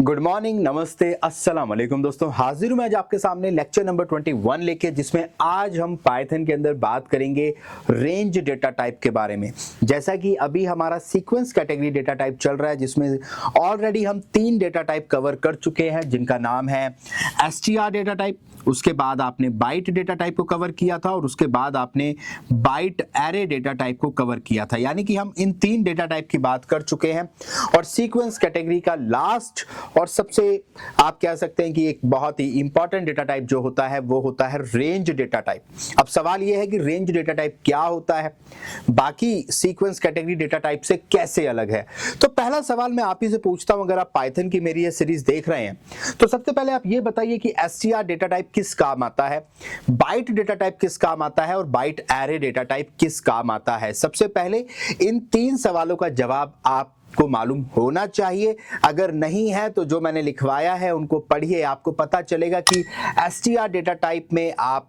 Good morning, नमस्ते, अस्सलाम वालेकुम दोस्तों। हाजिर हूं मैं आज आपके सामने लेक्चर नंबर 21 लेके, जिसमें आज हम पाइथन के अंदर बात करेंगे रेंज डेटा टाइप के बारे में। जैसा कि अभी हमारा सीक्वेंस कैटेगरी डेटा टाइप चल रहा है, जिसमें ऑलरेडी हम 3 डेटा टाइप कवर कर चुके हैं, जिनका नाम है str डेटा टाइप, उसके बाद आपने बाइट डेटा टाइप को कवर किया था और उसके बाद आपने बाइट एरे डेटा टाइप को कवर किया था। यानी कि हम इन 3 डेटा टाइप की बात कर चुके हैं और सीक्वेंस कैटेगरी का लास्ट और सबसे आप कह सकते हैं कि एक बहुत ही इंपॉर्टेंट डेटा टाइप जो होता है वो होता है रेंज डेटा टाइप। अब सवाल ये है कि रेंज डेटा टाइप क्या होता है, बाकी सीक्वेंस कैटेगरी डेटा टाइप से कैसे अलग है। तो पहला सवाल मैं आप ही से पूछता हूं, अगर आप पाइथन की मेरी ये सीरीज देख रहे हैं तो सबसे पहले आप ये बताइए कि str डेटा टाइप किस काम आता है, बाइट डेटा टाइप किस काम आता है और बाइट एरे डेटा टाइप किस काम आता है। सबसे पहले इन 3 सवालों का जवाब आपको मालूम होना चाहिए। अगर नहीं है तो जो मैंने लिखवाया है उनको पढ़िए, आपको पता चलेगा कि str डेटा टाइप में आप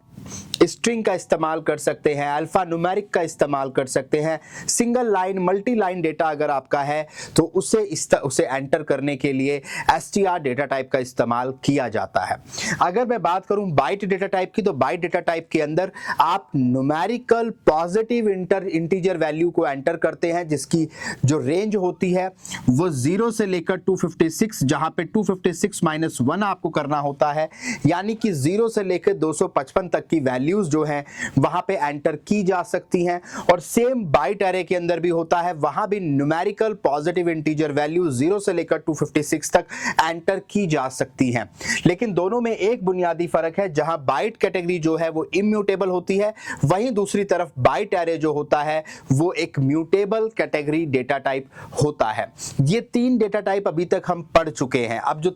स्ट्रिंग का इस्तेमाल कर सकते हैं, अल्फा न्यूमेरिक का इस्तेमाल कर सकते हैं, single line multi line data अगर आपका है तो उसे एंटर करने के लिए str डेटा टाइप का इस्तेमाल किया जाता है। अगर मैं बात करूं बाइट डेटा टाइप की, तो बाइट डेटा टाइप के अंदर आप न्यूमेरिकल पॉजिटिव इंटीजर वैल्यू को एंटर करते हैं, जिसकी जो रेंज होती है वो 0 से लेकर 256, जहां पे 256 माइनस 1 आपको करना होता है, यानी कि 0 से लेकर 255 तक की वैल्यूज जो हैं वहां पे एंटर की जा सकती हैं। और सेम बाइट एरे के अंदर भी होता है, वहां भी न्यूमेरिकल पॉजिटिव इंटीजर वैल्यू 0 से लेकर 256 तक एंटर की जा सकती हैं। लेकिन दोनों में एक बुनियादी फर्क है, जहां बाइट कैटेगरी जो है वो इम्यूटेबल होती है, वहीं दूसरी तरफ बाइट एरे जो होता है वो एक म्यूटेबल कैटेगरी डेटा टाइप होता है। ये 3 डेटा टाइप अभी तक हम पढ़ चुके हैं। अब जो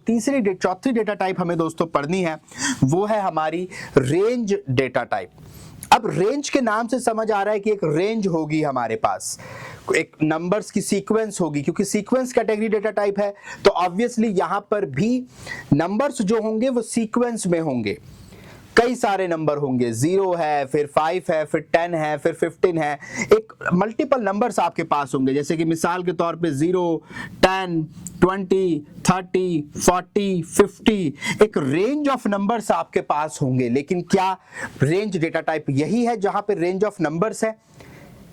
चौथी डेटा टाइप हमें दोस्तों पढ़नी है वो है हमारी रेंज डेटा टाइप। अब रेंज के नाम से समझ आ रहा है कि एक रेंज होगी हमारे पास, एक नंबर्स की सीक्वेंस होगी, क्योंकि सीक्वेंस कैटेगरी डेटा टाइप है तो ऑब्वियसली यहां पर भी नंबर्स जो होंगे वो सीक्वेंस में होंगे। कई सारे नंबर होंगे, 0 है, फिर 5 है, फिर 10 है, फिर 15 है, एक मल्टीपल नंबर्स आपके पास होंगे। जैसे कि मिसाल के तौर पे 0, 10, 20, 30, 40, 50, एक रेंज ऑफ नंबर्स आपके पास होंगे। लेकिन क्या रेंज डेटा टाइप यही है जहां पे रेंज ऑफ नंबर्स है,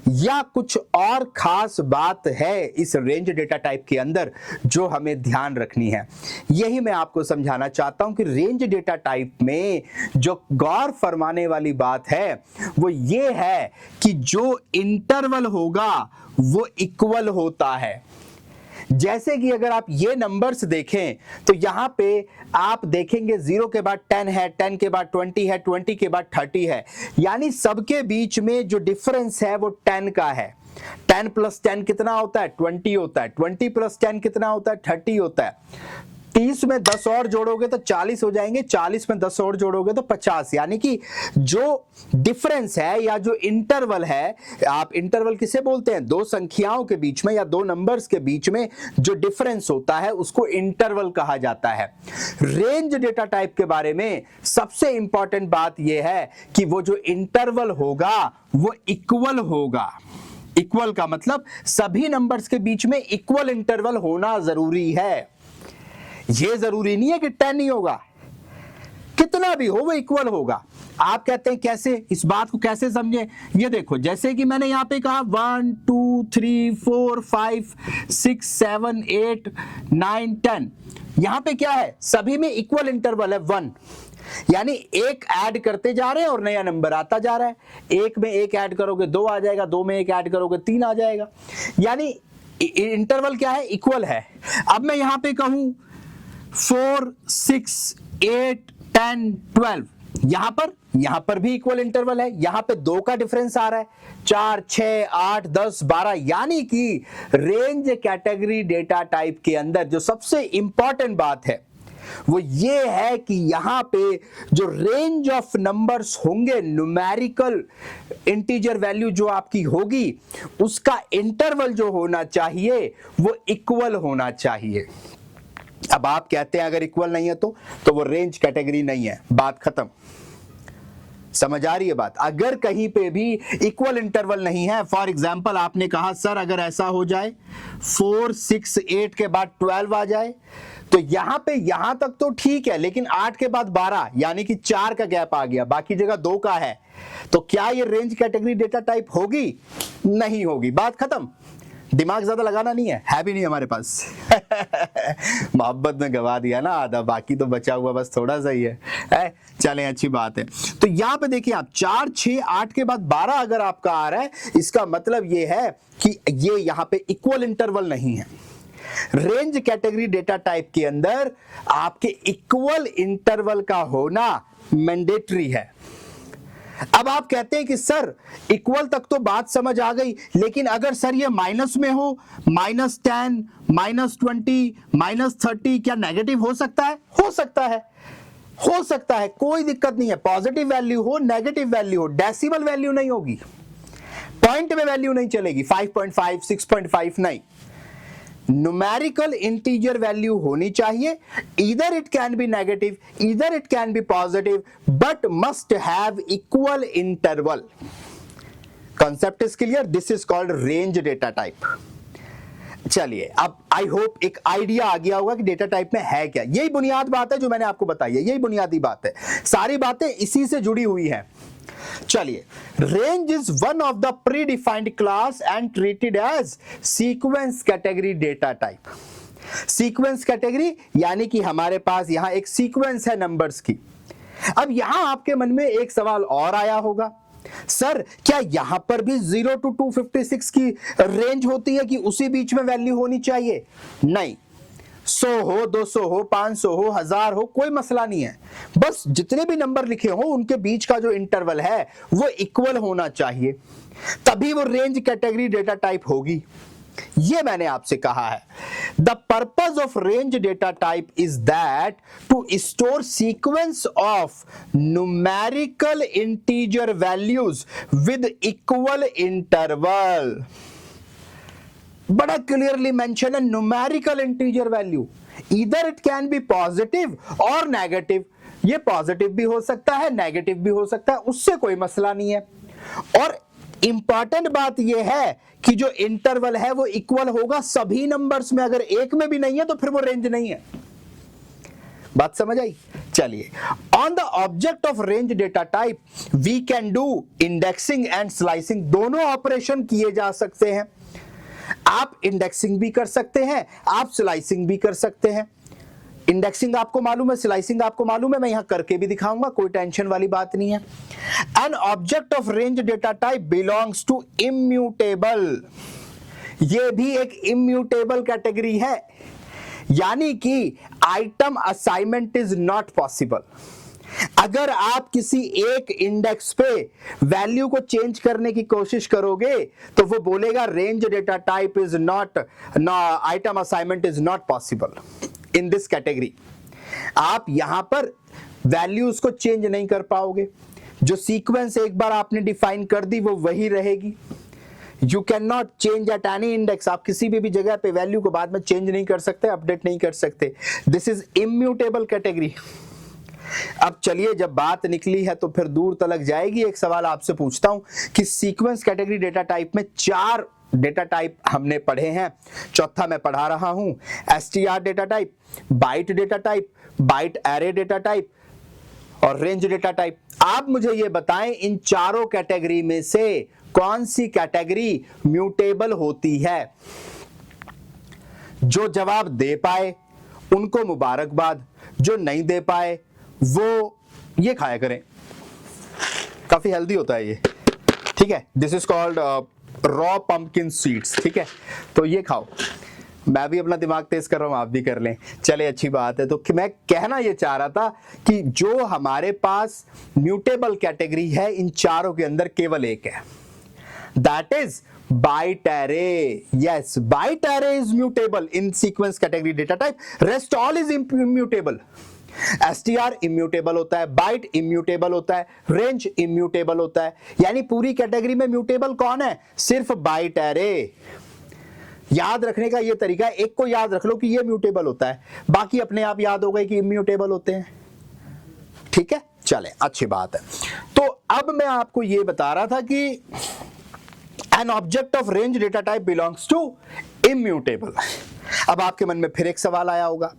या कुछ और खास बात है इस रेंज डेटा टाइप के अंदर जो हमें ध्यान रखनी है? यही मैं आपको समझाना चाहता हूं कि रेंज डेटा टाइप में जो गौर फरमाने वाली बात है वो ये है कि जो इंटरवल होगा वो इक्वल होता है। जैसे कि अगर आप ये नंबर्स देखें तो यहां पे आप देखेंगे 0 के बाद 10 है, 10 के बाद 20 है, 20 के बाद 30 है, यानी सबके बीच में जो डिफरेंस है वो 10 का है। 10 प्लस 10 कितना होता है? 20 होता है। 20 प्लस 10 कितना होता है? 30 होता है। 30 में 10 और जोड़ोगे तो 40 हो जाएंगे, 40 में 10 और जोड़ोगे तो 50। यानी कि जो डिफरेंस है या जो इंटरवल है, आप इंटरवल किसे बोलते हैं? 2 संख्याओं के बीच में या 2 नंबर्स के बीच में जो डिफरेंस होता है उसको इंटरवल कहा जाता है। रेंज डेटा टाइप के बारे में सबसे इंपॉर्टेंट बात यह है कि वो जो इंटरवल होगा वो इक्वल होगा। इक्वल का मतलब सभी नंबर्स के बीच में इक्वल इंटरवल होना जरूरी है। ये जरूरी नहीं है कि 10 ही होगा, कितना भी हो वो इक्वल होगा। आप कहते हैं कैसे, इस बात को कैसे समझे? ये देखो, जैसे कि मैंने यहां पे कहा 1 2 3 4 5 6 7 8 9 10, यहां पे क्या है? सभी में इक्वल इंटरवल है 1, यानी एक ऐड करते जा रहे हैं और नया नंबर आता जा रहा है। 1 में 1 ऐड करोगे 2 आ जाएगा, 2 में 1 ऐड करोगे 3 आ जाएगा, यानी इंटरवल क्या है? इक्वल है। अब मैं यहां पे कहूं 4 6 8 10 12, यहां पर भी इक्वल इंटरवल है, यहां पे 2 का डिफरेंस आ रहा है, 4 6 8 10 12, यानी कि रेंज कैटेगरी डेटा टाइप के अंदर जो सबसे इंपॉर्टेंट बात है वो ये है कि यहां पे जो रेंज ऑफ नंबर्स होंगे, न्यूमेरिकल इंटीजर वैल्यू जो आपकी होगी, उसका इंटरवल जो होना चाहिए वो इक्वल होना चाहिए। अब आप कहते हैं अगर इक्वल नहीं है तो वो रेंज कैटेगरी नहीं है, बात खत्म। समझ आ रही है बात? अगर कहीं पे भी इक्वल इंटरवल नहीं है, फॉर एग्जांपल आपने कहा सर अगर ऐसा हो जाए 4 6 8 के बाद 12 आ जाए तो यहां पे यहां तक तो ठीक है, लेकिन 8 के बाद 12 यानी कि 4 का गैप आ गया, बाकी जगह 2 का है। तो क्या ये रेंज कैटेगरी डेटा टाइप होगी? नहीं होगी, बात खत्म। दिमाग ज्यादा लगाना नहीं है भी नहीं हमारे पास। मोहब्बत में गवा दिया ना आधा, बाकी तो बचा हुआ बस थोड़ा सा ही है। चलें, अच्छी बात है। तो यहां पे देखिए आप 4, 6, 8 के बाद 12 अगर आपका आ रहा है, इसका मतलब ये है कि ये यहां पे इक्वल इंटरवल नहीं है। रेंज कैटेगरी डेटा टाइप के अंदर आपके इक्वल इंटरवल का होना मैंडेटरी है। अब आप कहते हैं कि सर इक्वल तक तो बात समझ आ गई, लेकिन अगर सर ये माइनस में हो, -10, -20, -30, क्या नेगेटिव हो सकता है? हो सकता है, हो सकता है, कोई दिक्कत नहीं है। पॉजिटिव वैल्यू हो, नेगेटिव वैल्यू हो, डेसिमल वैल्यू नहीं होगी, पॉइंट में वैल्यू नहीं चलेगी, 5.5, 6.5 नहीं, न्यूमेरिकल इंटीजर वैल्यू होनी चाहिए। Either it can B negative, either it can be positive, but must have equal interval. Concept is clear? This is called range data type. चलिए, अब आई होप एक idea आ गया होगा कि डेटा टाइप में है क्या। यही बुनियाद बात है जो मैंने आपको बताई है, यही बुनियादी बात है, सारी बातें इसी से जुड़ी हुई हैं। चलिए, range is one of the predefined class and treated as sequence category data type. Sequence category यानी कि हमारे पास यहां एक सीक्वेंस है नंबर्स की। अब यहां आपके मन में एक सवाल और आया होगा, सर क्या यहां पर भी 0 to 256 की रेंज होती है कि उसी बीच में वैल्यू होनी चाहिए? नहीं, 100 हो, 200 हो, 500 हो, 1000 हो, कोई मसला नहीं है। बस जितने भी नंबर लिखे हो उनके बीच का जो इंटरवल है वो इक्वल होना चाहिए, तभी वो रेंज कैटेगरी डेटा टाइप होगी। ये मैंने आपसे कहा है। The purpose of range data type is that to store sequence of numerical integer values with equal interval. बड़ा क्लियरली मेंशन है, numerical integer value, either it can be positive और negative. ये पॉजिटिव भी हो सकता है, नेगेटिव भी हो सकता है, उससे कोई मसला नहीं है। और इंपॉर्टेंट बात यह है कि जो इंटरवल है वो इक्वल होगा सभी नंबर्स में। अगर एक में भी नहीं है तो फिर वो रेंज नहीं है। बात समझ आई? चलिए, on the object of range data type we can do indexing and slicing. दोनों ऑपरेशन किए जा सकते हैं। आप इंडेक्सिंग भी कर सकते हैं, आप स्लाइसिंग भी कर सकते हैं। इंडेक्सिंग आपको मालूम है, स्लाइसिंग आपको मालूम है, मैं यहां करके भी दिखाऊंगा, कोई टेंशन वाली बात नहीं है। An object of range data type belongs to immutable. ये भी एक इम्यूटेबल कैटेगरी है, यानी कि item assignment is not possible. अगर आप किसी एक इंडेक्स पे वैल्यू को चेंज करने की कोशिश करोगे तो वो बोलेगा range data type is not, item assignment is not possible in this category. आप यहां पर वैल्यूज को चेंज नहीं कर पाओगे। जो सीक्वेंस एक बार आपने डिफाइन कर दी वो वही रहेगी। You can not change at any index. आप किसी भी जगह पे वैल्यू को बाद में चेंज नहीं कर सकते, अपडेट नहीं कर सकते। This is immutable category. अब चलिए, जब बात निकली है तो फिर दूर तलक जाएगी। एक सवाल आपसे पूछता हूं कि सीक्वेंस कैटेगरी डेटा टाइप में 4 डेटा टाइप हमने पढ़े हैं, चौथा मैं पढ़ा रहा हूं, STR data type, byte data type, byte array data type और रेंज डेटा टाइप। आप मुझे ये बताएं, इन चारों कैटेगरी में से कौन सी कैटेगरी म्यूटेबल होती है? जो जवाब दे पाए उनको मुबारकबाद, जो नहीं दे पाए वो ये खाया करें, काफी हेल्दी होता है ये, ठीक है। This is called raw pumpkin seeds, ठीक है, तो ये खाओ। मैं भी अपना दिमाग तेज कर रहा हूं, आप भी कर लें। चले, अच्छी बात है। तो मैं कहना ये चाह रहा था कि जो हमारे पास म्यूटेबल कैटेगरी है इन चारों के अंदर केवल एक है, that is byte array. Yes, byte array is mutable in sequence category data type, rest all is immutable. STR immutable होता है, बाइट इम्यूटेबल होता है, रेंज इम्यूटेबल होता है। यानी पूरी कैटेगरी में म्यूटेबल कौन है? सिर्फ बाइट एरे। याद रखने का ये तरीका है, एक को याद रख लो कि ये म्यूटेबल होता है, बाकी अपने आप याद हो गए कि इम्यूटेबल होते हैं, ठीक है। चले, अच्छी बात है। तो अब मैं आपको ये बता रहा था कि an object of range data type belongs to immutable. अब आपके मन में फिर एक सवाल आया होगा,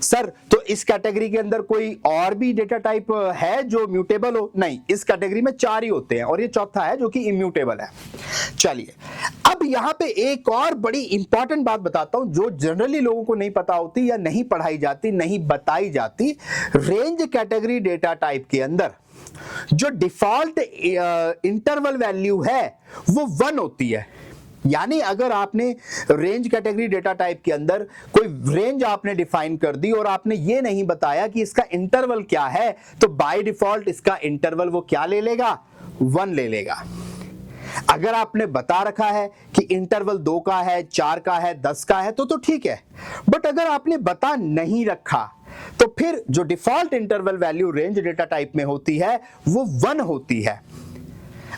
सर तो इस कैटेगरी के अंदर कोई और भी डेटा टाइप है जो म्यूटेबल हो? नहीं, इस कैटेगरी में 4 ही होते हैं और ये चौथा है जो कि इम्यूटेबल है। चलिए अब यहां पे एक और बड़ी इंपॉर्टेंट बात बताता हूं जो जनरली लोगों को नहीं पता होती या नहीं पढ़ाई जाती, नहीं बताई जाती। रेंज कैटेगरी डेटा टाइप के अंदर जो डिफॉल्ट इंटरवल वैल्यू है वो 1 होती है। यानी अगर आपने रेंज कैटेगरी डेटा टाइप के अंदर कोई रेंज आपने डिफाइन कर दी और आपने ये नहीं बताया कि इसका इंटरवल क्या है, तो बाय डिफॉल्ट इसका इंटरवल वो क्या ले लेगा? 1 ले लेगा। अगर आपने बता रखा है कि इंटरवल 2 का है, 4 का है, 10 का है तो ठीक है। बट अगर आपने बता नहीं रखा तो फिर जो default interval value range data type में होती है वो 1 होती है।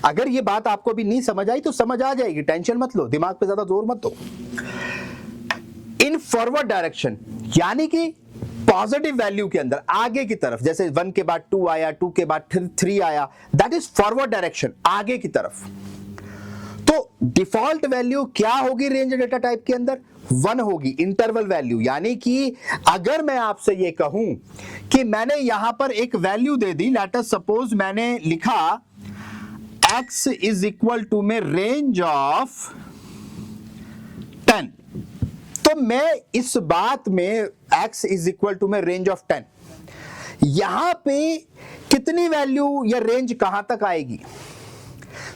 अगर ये बात आपको भी नहीं समझ आई तो समझ आ जाएगी, टेंशन मत लो, दिमाग पे ज्यादा जोर मत दो। इन फॉरवर्ड डायरेक्शन यानी कि पॉजिटिव वैल्यू के अंदर आगे की तरफ, जैसे 1 के बाद 2 आया, 2 के बाद 3 आया, दैट इज फॉरवर्ड डायरेक्शन, आगे की तरफ। तो डिफॉल्ट वैल्यू क्या होगी रेंज डेटा टाइप के अंदर? 1 होगी इंटरवल वैल्यू। यानी कि अगर मैं आपसे ये कहूं कि मैंने यहां पर एक वैल्यू दे दी, लेट अस सपोज मैंने लिखा x इज इक्वल टू में रेंज ऑफ 10, तो मैं इस बात में x इज इक्वल टू में रेंज ऑफ 10, यहां पे कितनी वैल्यू या रेंज कहां तक आएगी?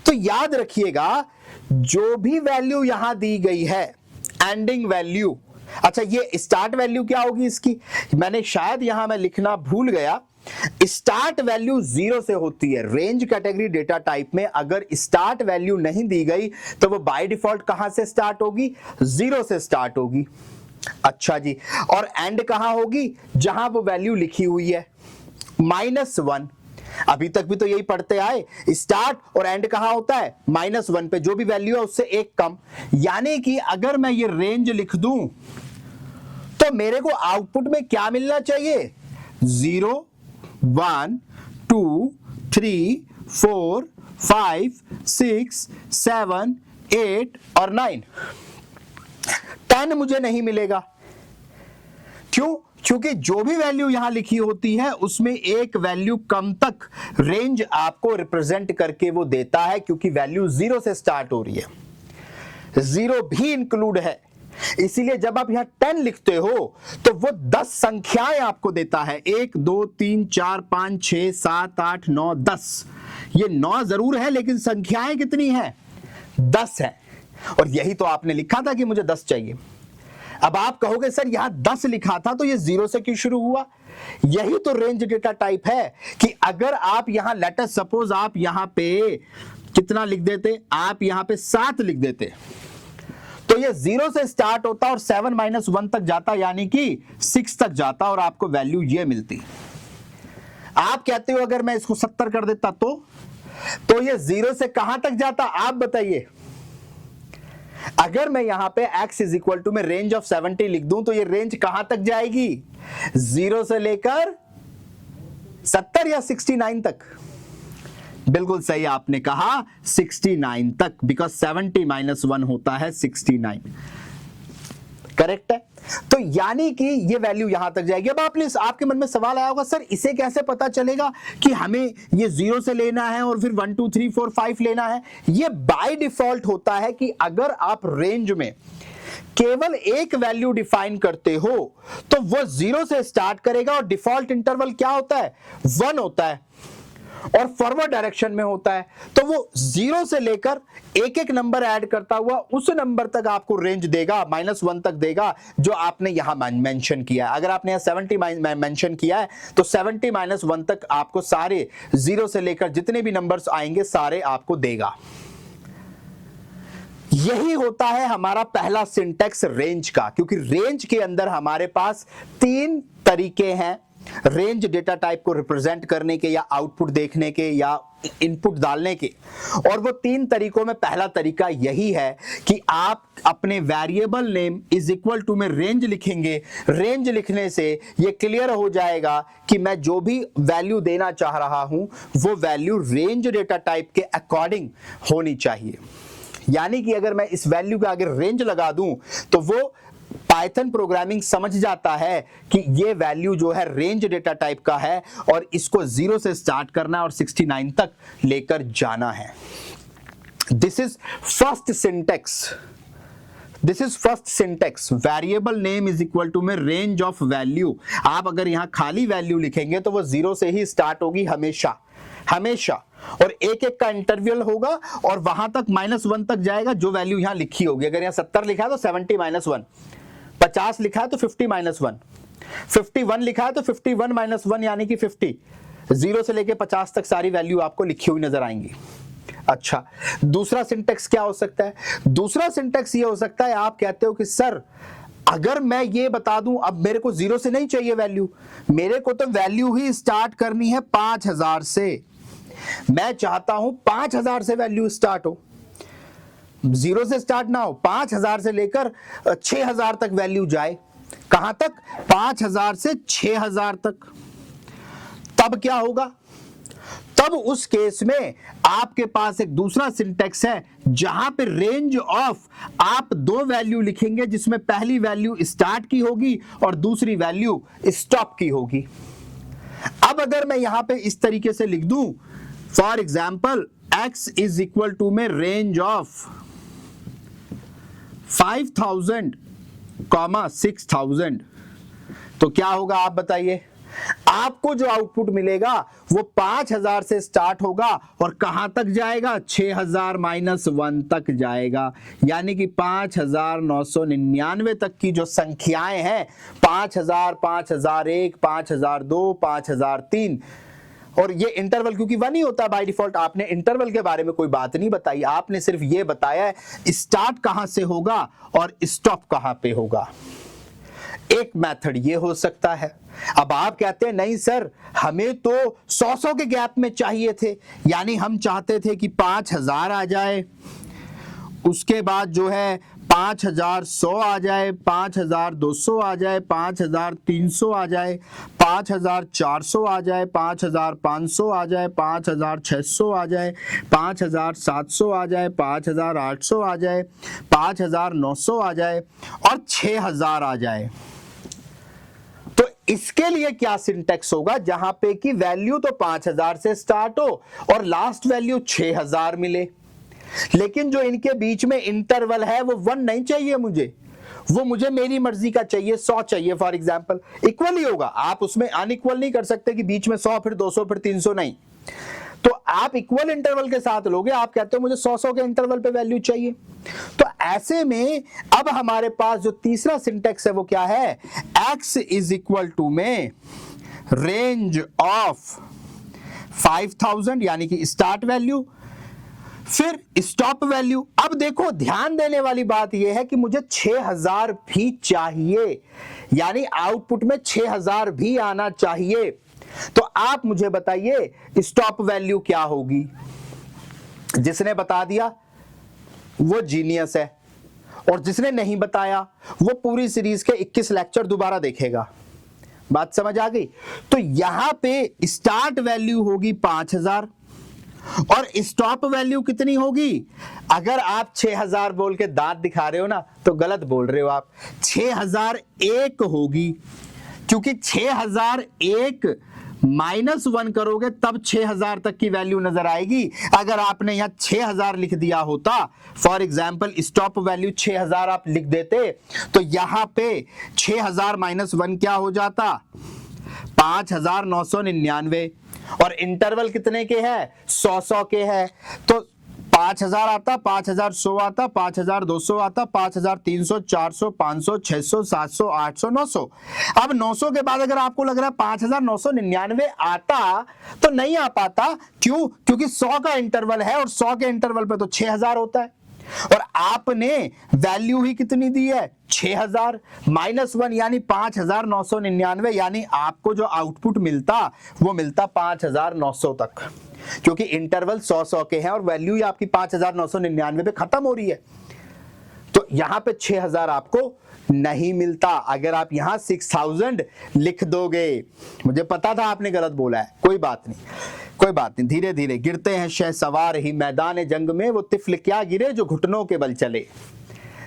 तो याद रखिएगा जो भी वैल्यू यहां दी गई है एंडिंग वैल्यू, अच्छा ये स्टार्ट वैल्यू क्या होगी इसकी? मैंने शायद यहां मैं लिखना भूल गया, स्टार्ट वैल्यू 0 से होती है। रेंज कैटेगरी डेटा टाइप में अगर स्टार्ट वैल्यू नहीं दी गई तो वो बाय डिफॉल्ट कहां से स्टार्ट होगी? 0 से स्टार्ट होगी। अच्छा जी, और एंड कहां होगी? जहां वो वैल्यू लिखी हुई है -1। अभी तक भी तो यही पढ़ते आए, स्टार्ट और एंड कहां होता है? -1 पे, जो भी वैल्यू है उससे एक कम। यानी कि अगर मैं ये रेंज लिख दूं तो मेरे को आउटपुट में क्या मिलना चाहिए? 0 1 2 3 4 5 6 7 8 और 9। 10 मुझे नहीं मिलेगा। क्यों? क्योंकि जो भी वैल्यू यहां लिखी होती है उसमें एक वैल्यू कम तक रेंज आपको रिप्रेजेंट करके वो देता है, क्योंकि वैल्यू 0 से स्टार्ट हो रही है, 0 भी इंक्लूड है। इसीलिए जब आप यहां 10 लिखते हो तो वो 10 संख्याएं आपको देता है, 1 2 3 4 5 6 7 8 9 10। ये 9 जरूर है लेकिन संख्याएं कितनी हैं? 10 है। और यही तो आपने लिखा था कि मुझे 10 चाहिए। अब आप कहोगे सर यहां 10 लिखा था तो ये 0 से क्यों शुरू हुआ? यही तो रेंज डेटा टाइप है कि अगर आप यहां लेट अस सपोज आप यहां पे कितना लिख देते, आप यहां पे 7 लिख देते तो ये 0 से स्टार्ट होता और 7 - 1 तक जाता, यानी कि 6 तक जाता और आपको वैल्यू ये मिलती। आप कहते हो अगर मैं इसको 70 कर देता तो ये 0 से कहां तक जाता? आप बताइए। अगर मैं यहां पे x इज इक्वल टू में रेंज ऑफ 70 लिख दूं तो ये रेंज कहां तक जाएगी? 0 से लेकर 70 या 69 तक? बिल्कुल सही आपने कहा, 69 तक, बिकॉज 70 - 1 होता है 69। करेक्ट है। तो यानी कि ये वैल्यू यहां तक जाएगी। अब आपके मन में सवाल आया होगा सर इसे कैसे पता चलेगा कि हमें ये 0 से लेना है और फिर 1 2 3 4 5 लेना है? ये बाय डिफॉल्ट होता है कि अगर आप रेंज में केवल एक वैल्यू डिफाइन करते हो तो वो 0 से स्टार्ट करेगा और डिफॉल्ट इंटरवल क्या होता है? 1 होता है और फॉरवर्ड डायरेक्शन में होता है। तो वो 0 से लेकर एक एक नंबर ऐड करता हुआ उस नंबर तक आपको रेंज देगा, -1 तक देगा जो आपने यहां मेंशन किया है। अगर आपने यहां 70 मेंशन किया है तो 70 - 1 तक आपको सारे 0 से लेकर जितने भी नंबर्स आएंगे सारे आपको देगा। यही होता है हमारा पहला सिंटेक्स रेंज का, क्योंकि रेंज के अंदर हमारे पास 3 तरीके हैं रेंज डेटा टाइप को रिप्रेजेंट करने के या आउटपुट देखने के या इनपुट डालने के। और वो 3 तरीकों में पहला तरीका यही है कि आप अपने variable name is equal to में रेंज लिखेंगे। रेंज लिखने से ये क्लियर हो जाएगा कि मैं जो भी वैल्यू देना चाह रहा हूं वो वैल्यू रेंज डेटा टाइप के अकॉर्डिंग होनी चाहिए। यानी कि अगर मैं इस वैल्यू के आगे रेंज लगा दूं तो वो पाइथन प्रोग्रामिंग समझ जाता है कि ये वैल्यू जो है रेंज डेटा टाइप का है और इसको 0 से स्टार्ट करना है और 69 तक लेकर जाना है। This is first syntax variable name is equal to में रेंज ऑफ वैल्यू। आप अगर यहां खाली वैल्यू लिखेंगे तो वो 0 से ही स्टार्ट होगी हमेशा, और एक एक का इंटरवल होगा और वहां तक -1 तक जाएगा जो वैल्यू यहां लिखी होगी। अगर यहां 70 लिखा है तो 70 -1, 50 लिखा है तो 50 -1, 51 लिखा है तो 51 -1 यानी कि 50। 0 से लेके 50 तक सारी वैल्यू आपको लिखी हुई नजर आएंगी। अच्छा, दूसरा सिंटेक्स क्या हो सकता है? दूसरा सिंटेक्स ये हो सकता है, आप कहते हो कि सर अगर मैं ये बता दूं, अब मेरे को 0 से नहीं चाहिए वैल्यू, मेरे को तो वैल्यू ही स्टार्ट करनी है 5000 से। मैं चाहता हूं 5000 से वैल्यू स्टार्ट हो, 0 से स्टार्ट ना हो, 5000 से लेकर 6000 तक वैल्यू जाए। कहां तक? 5000 से 6000 तक। तब क्या होगा? तब उस केस में आपके पास एक दूसरा सिंटेक्स है जहां पे रेंज ऑफ आप दो वैल्यू लिखेंगे, जिसमें पहली वैल्यू स्टार्ट की होगी और दूसरी वैल्यू स्टॉप की होगी। अब अगर मैं यहां पे इस तरीके से लिख दूं, for example x is equal to में रेंज ऑफ 5000, 6000, तो क्या होगा आप बताइए? आपको जो आउटपुट मिलेगा वो 5000 से स्टार्ट होगा और कहां तक जाएगा? 6000 -1 तक जाएगा, यानी कि 5999 तक की जो संख्याएं हैं, 5000, 5001, 5002, 5003, और ये इंटरवल क्योंकि 1 ही होता है बाय डिफॉल्ट। आपने इंटरवल के बारे में कोई बात नहीं बताई, आपने सिर्फ ये बताया है स्टार्ट कहां से होगा और स्टॉप कहां पे होगा। एक मेथड ये हो सकता है। अब आप कहते हैं नहीं सर, हमें तो 100 के गैप में चाहिए थे, यानी हम चाहते थे कि 5000 आ जाए, उसके बाद जो है 5100 आ जाए, 5200 आ जाए, 5300 आ जाए, 5400 आ जाए, 5500 आ जाए, 5600 आ जाए, 5700 आ जाए, 5800 आ जाए, 5900 आ जाए और 6000 आ जाए। तो इसके लिए क्या सिंटेक्स होगा जहां पे कि वैल्यू तो 5000 से स्टार्ट हो और लास्ट वैल्यू 6000 मिले, लेकिन जो इनके बीच में इंटरवल है वो 1 नहीं चाहिए मुझे, वो मुझे मेरी मर्जी का चाहिए, 100 चाहिए फॉर एग्जांपल। इक्वल ही होगा, आप उसमें अनइक्वल नहीं कर सकते कि बीच में 100 फिर 200 फिर 300, नहीं। तो आप इक्वल इंटरवल के साथ लोगे, आप कहते हो मुझे 100 के इंटरवल पे वैल्यू चाहिए। तो ऐसे में अब हमारे पास जो तीसरा सिंटेक्स है वो क्या है? x इज इक्वल टू में रेंज ऑफ 5000 यानी कि स्टार्ट वैल्यू, फिर स्टॉप वैल्यू। अब देखो, ध्यान देने वाली बात यह है कि मुझे 6000 भी चाहिए, यानी आउटपुट में 6000 भी आना चाहिए। तो आप मुझे बताइए स्टॉप वैल्यू क्या होगी? जिसने बता दिया वो जीनियस है, और जिसने नहीं बताया वो पूरी सीरीज के 21 लेक्चर दोबारा देखेगा। बात समझ आ गई? तो यहां पे स्टार्ट वैल्यू होगी 5000 और स्टॉप वैल्यू कितनी होगी? अगर आप 6000 बोल के दांत दिखा रहे हो ना तो गलत बोल रहे हो आप, 6001 होगी, क्योंकि 6001 -1 करोगे तब 6000 तक की वैल्यू नजर आएगी। अगर आपने यहां 6000 लिख दिया होता, फॉर एग्जाम्पल स्टॉप वैल्यू 6000 आप लिख देते, तो यहां पे 6000 -1 क्या हो जाता? 5999, और इंटरवल कितने के है? 100 के है। तो 5000 आता, 5100 आता, 5200 आता, 5300, 400, 500, 600, 700, 800, 900। अब 900 के बाद अगर आपको लग रहा है 5999 आता तो नहीं आ पाता, क्यों? क्योंकि 100 का इंटरवल है और 100 के इंटरवल पे तो 6000 होता है, और आपने वैल्यू ही कितनी दी है? 6000 -1 यानी 5999, यानी आपको जो आउटपुट मिलता वो मिलता 5900 तक, क्योंकि इंटरवल 100 के हैं और वैल्यू ही आपकी 5999 पे खत्म हो रही है। तो यहां पे 6000 आपको नहीं मिलता। अगर आप यहां 6000 लिख दोगे, मुझे पता था आपने गलत बोला है, कोई बात नहीं, कोई बात नहीं, धीरे धीरे गिरते हैं शहसवार ही मैदान जंग में, वो तिफल क्या गिरे जो घुटनों के बल चले।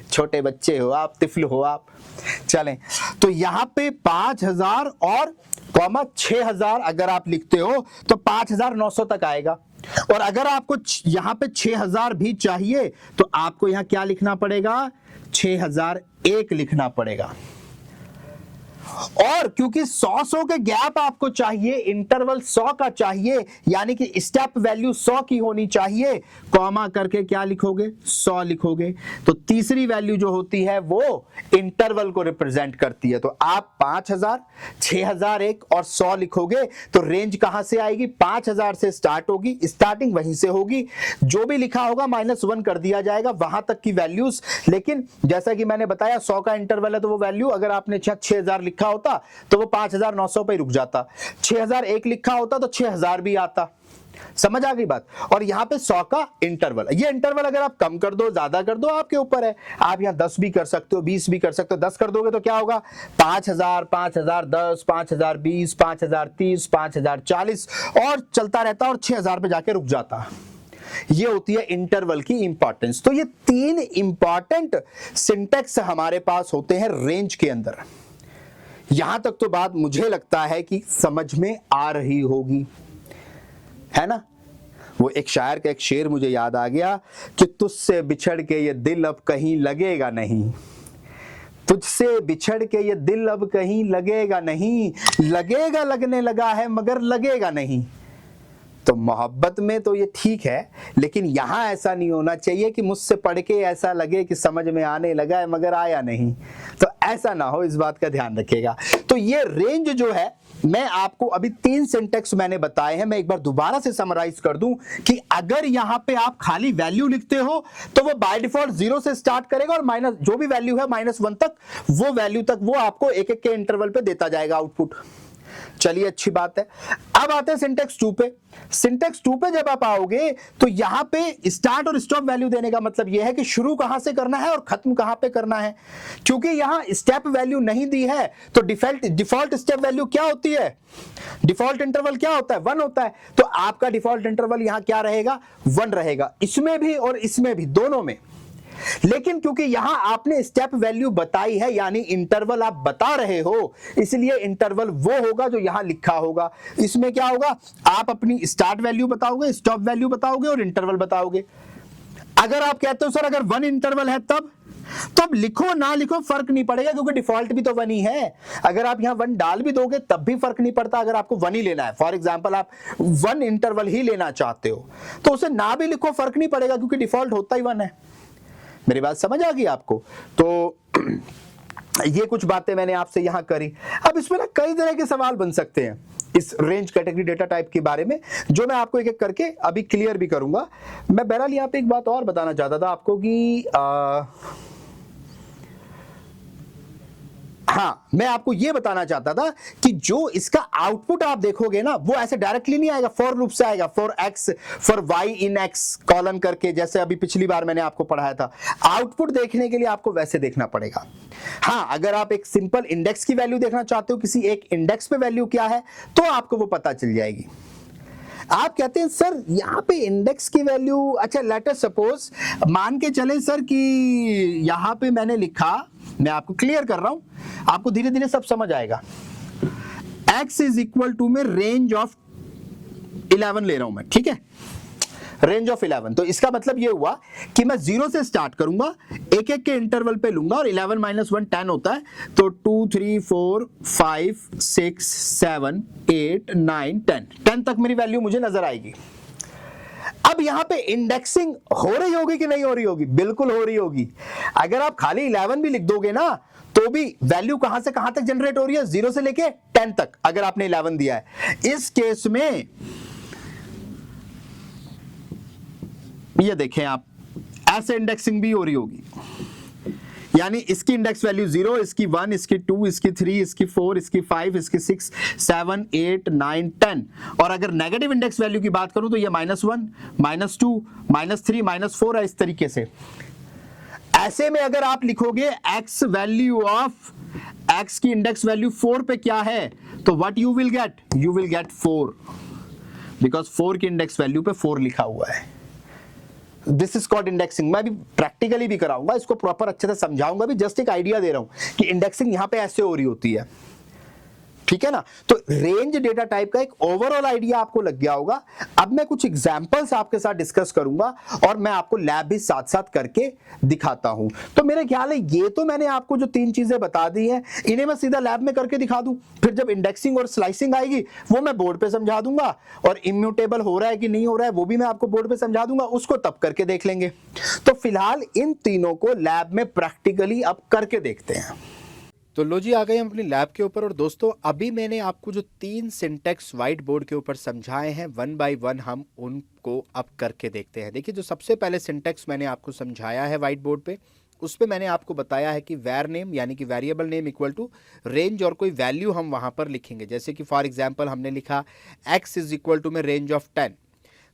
छोटे बच्चे हो आप, तिफल हो आप। चलें, तो यहाँ पे 5000 और कॉमा 6000 अगर आप लिखते हो तो 5900 तक आएगा। और अगर आपको यहाँ पे 6000 भी चाहिए तो आपको यहाँ क्या लिखना पड़ेगा, 6001 लिखना पड़ेगा। और क्योंकि 100 के गैप आपको चाहिए, इंटरवल 100 का चाहिए, यानी कि स्टेप वैल्यू 100 की होनी चाहिए, कॉमा करके क्या लिखोगे, 100 लिखोगे। तो तीसरी वैल्यू जो होती है वो इंटरवल को रिप्रेजेंट करती है। तो आप 5000, 6001 और 100 लिखोगे तो रेंज कहां से आएगी, 5000 से स्टार्ट होगी, स्टार्टिंग वहीं से होगी, जो भी लिखा होगा -1 कर दिया जाएगा, वहां तक की वैल्यूज। लेकिन जैसा कि मैंने बताया 100 का इंटरवल है, तो वो वैल्यू अगर आपने 6000 लिखा होता तो वो 5900 पे रुक जाता, 6001 लिखा होता तो 6000 भी आता। समझ आ गई बात। और यहां पे 100 का इंटरवल, ये इंटरवल अगर आप कम कर दो, ज्यादा कर दो, आपके ऊपर है। आप यहां 10 भी कर सकते हो, 20 भी कर सकते हो। 10 कर दोगे तो क्या होगा, 5000, 5010, 5020, 5030, 5040 और चलता रहता और 6000 पे जाके रुक जाता। ये होती है इंटरवल की इंपॉर्टेंस। तो ये 3 इंपॉर्टेंट सिंटेक्स हमारे पास होते हैं रेंज के अंदर। यहां तक तो बात मुझे लगता है कि समझ में आ रही होगी, है ना। वो एक शायर का एक शेर मुझे याद आ गया कि तुझसे बिछड़ के ये दिल अब कहीं लगेगा नहीं, तुझसे बिछड़ के ये दिल अब कहीं लगेगा नहीं, लगेगा लगने लगा है मगर लगेगा नहीं। तो मोहब्बत में तो ये ठीक है, लेकिन यहां ऐसा नहीं होना चाहिए कि मुझसे पढ़ के ऐसा लगे कि समझ में आने लगा है मगर आया नहीं। तो ऐसा ना हो, इस बात का ध्यान रखिएगा। तो ये रेंज जो है, मैं आपको अभी 3 सिंटेक्स मैंने बताए हैं, मैं एक बार दोबारा से समराइज कर दूं कि अगर यहां पे आप खाली वैल्यू लिखते हो तो वो बाय डिफॉल्ट 0 से स्टार्ट करेगा और माइनस जो भी वैल्यू है -1 तक, वो वैल्यू तक वो आपको एक एक के इंटरवल पे देता जाएगा आउटपुट। चलिए अच्छी बात है। अब आते हैं सिंटेक्स 2 पे। सिंटेक्स 2 पे जब आप आओगे तो यहां पे स्टार्ट और स्टॉप वैल्यू देने का मतलब यह है कि शुरू कहां से करना है और खत्म कहां पे करना है। क्योंकि यहां स्टेप वैल्यू नहीं दी है तो डिफॉल्ट स्टेप वैल्यू क्या होती है, डिफॉल्ट इंटरवल क्या होता है, 1 होता है। तो आपका डिफॉल्ट इंटरवल यहां क्या रहेगा, 1 रहेगा, इसमें भी और इसमें भी, दोनों में। लेकिन क्योंकि यहां आपने स्टेप वैल्यू बताई है, यानी इंटरवल आप बता रहे हो, इसलिए इंटरवल वो होगा जो यहां लिखा होगा। इसमें क्या होगा, आप अपनी स्टार्ट वैल्यू बताओगे, स्टॉप वैल्यू बताओगे और इंटरवल बताओगे। अगर आप कहते हो सर अगर 1 इंटरवल है तब लिखो ना लिखो फर्क नहीं पड़ेगा, क्योंकि डिफॉल्ट भी तो 1 ही है। अगर आप यहां 1 डाल भी दोगे तब भी फर्क नहीं पड़ता। अगर आपको 1 ही लेना है, फॉर एग्जांपल आप 1 इंटरवल ही लेना चाहते हो, तो उसे ना भी लिखो फर्क नहीं पड़ेगा, क्योंकि डिफॉल्ट होता ही 1 है। मेरी बात समझ आ गई आपको। तो ये कुछ बातें मैंने आपसे यहां करी। अब इसमें ना कई तरह के सवाल बन सकते हैं इस रेंज कैटेगरी डेटा टाइप के बारे में, जो मैं आपको एक एक करके अभी क्लियर भी करूंगा। मैं बहरहाल यहां पे एक बात और बताना चाहता था आपको कि हाँ, मैं आपको यह बताना चाहता था कि जो इसका आउटपुट आप देखोगे ना, वो ऐसे डायरेक्टली नहीं आएगा, फॉर लूप से आएगा, for x for y in x colon करके, जैसे अभी पिछली बार मैंने आपको पढ़ाया था। आउटपुट देखने के लिए आपको वैसे देखना पड़ेगा। हाँ, अगर आप एक सिंपल इंडेक्स की वैल्यू देखना चाहते हो, किसी एक इंडेक्स पे वैल्यू क्या है, तो आपको वो पता चल जाएगी। आप कहते हैं सर यहाँ पे इंडेक्स की वैल्यू, अच्छा लेट अस सपोज मान के चले सर कि यहाँ पे मैंने लिखा, मैं आपको क्लियर कर रहा हूं, आपको धीरे धीरे सब समझ आएगा। x इज इक्वल टू में रेंज ऑफ 11 ले रहा हूं मैं, ठीक है, रेंज ऑफ 11। तो इसका मतलब ये हुआ कि मैं 0 से स्टार्ट करूंगा, एक एक के इंटरवल पे लूंगा, और 11 - 1 10 होता है। तो 2 3 4 5 6 7 8 9 10 तक मेरी वैल्यू मुझे नजर आएगी। अब यहां पे इंडेक्सिंग हो रही होगी कि नहीं हो रही होगी, बिल्कुल हो रही होगी। अगर आप खाली 11 भी लिख दोगे ना, तो भी वैल्यू कहां से कहां तक जनरेट हो रही है, 0 से लेके 10 तक, अगर आपने 11 दिया है। इस केस में ये देखें आप, ऐसे इंडेक्सिंग भी हो रही होगी, यानी इसकी इंडेक्स वैल्यू 0, इसकी 1, इसकी 2, इसकी 3, इसकी 4, इसकी 5, इसकी 6 7 8 9 10। और अगर नेगेटिव इंडेक्स वैल्यू की बात करूं तो ये -1 -2 -3 -4 है, इस तरीके से। ऐसे में अगर आप लिखोगे x वैल्यू ऑफ x की इंडेक्स वैल्यू 4 पे क्या है, तो what you will gate 4, because 4 की इंडेक्स वैल्यू पे 4 लिखा हुआ है। This is called indexing. मैं भी प्रैक्टिकली भी कराऊंगा, इसको प्रॉपर अच्छे से समझाऊंगा भी, जस्ट एक आइडिया दे रहा हूं कि इंडेक्सिंग यहां पे ऐसे हो रही होती है, ठीक है ना। तो रेंज डेटा टाइप का एक ओवरऑल आइडिया आपको लग गया होगा। अब मैं कुछ एग्जांपल्स आपके साथ डिस्कस करूंगा और मैं आपको लैब भी साथ साथ करके दिखाता हूं। तो मेरे ख्याल है ये तो मैंने आपको जो 3 चीजें बता दी हैं, इन्हें मैं सीधा लैब में करके दिखा दूं, फिर जब इंडेक्सिंग और स्लाइसिंग आएगी वो मैं बोर्ड पे समझा दूंगा, और इम्यूटेबल हो रहा है कि नहीं हो रहा है वो भी मैं आपको बोर्ड पे समझा दूंगा, उसको तब करके देख लेंगे। तो फिलहाल इन तीनों को लैब में प्रैक्टिकली अब करके देखते हैं। तो लो जी, आ गए हम अपनी लैब के ऊपर। और दोस्तों, अभी मैंने आपको जो 3 सिंटेक्स व्हाइट बोर्ड के ऊपर समझाए हैं, वन बाय वन हम उनको अब करके देखते हैं। देखिए, जो सबसे पहले सिंटेक्स मैंने आपको समझाया है व्हाइट बोर्ड पे, उस पर मैंने आपको बताया है कि वैर नेम यानी कि variable name equal to range, और कोई वैल्यू हम वहाँ पर लिखेंगे। जैसे कि फॉर एग्जाम्पल हमने लिखा x इज इक्वल टू में रेंज ऑफ 10।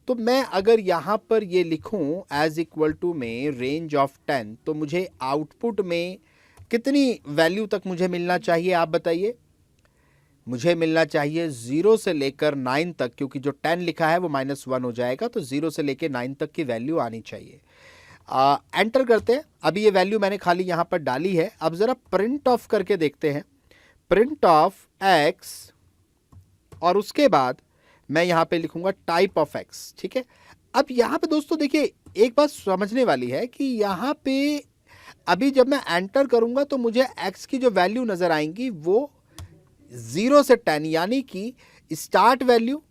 तो मैं अगर यहाँ पर ये लिखूँ एज इक्वल टू में रेंज ऑफ 10, तो मुझे आउटपुट में कितनी वैल्यू तक मुझे मिलना चाहिए, आप बताइए। मुझे मिलना चाहिए 0 से लेकर 9 तक, क्योंकि जो 10 लिखा है वो -1 हो जाएगा, तो 0 से लेकर 9 तक की वैल्यू आनी चाहिए। एंटर करते हैं। अभी ये वैल्यू मैंने खाली यहाँ पर डाली है। अब ज़रा प्रिंट ऑफ करके देखते हैं। प्रिंट ऑफ x, और उसके बाद मैं यहाँ पे लिखूंगा टाइप ऑफ x, ठीक है। अब यहाँ पे दोस्तों देखिए, एक बात समझने वाली है कि यहाँ पे अभी जब मैं एंटर करूंगा तो मुझे x की जो वैल्यू नजर आएंगी वो 0 से 10 यानी कि स्टार्ट वैल्यू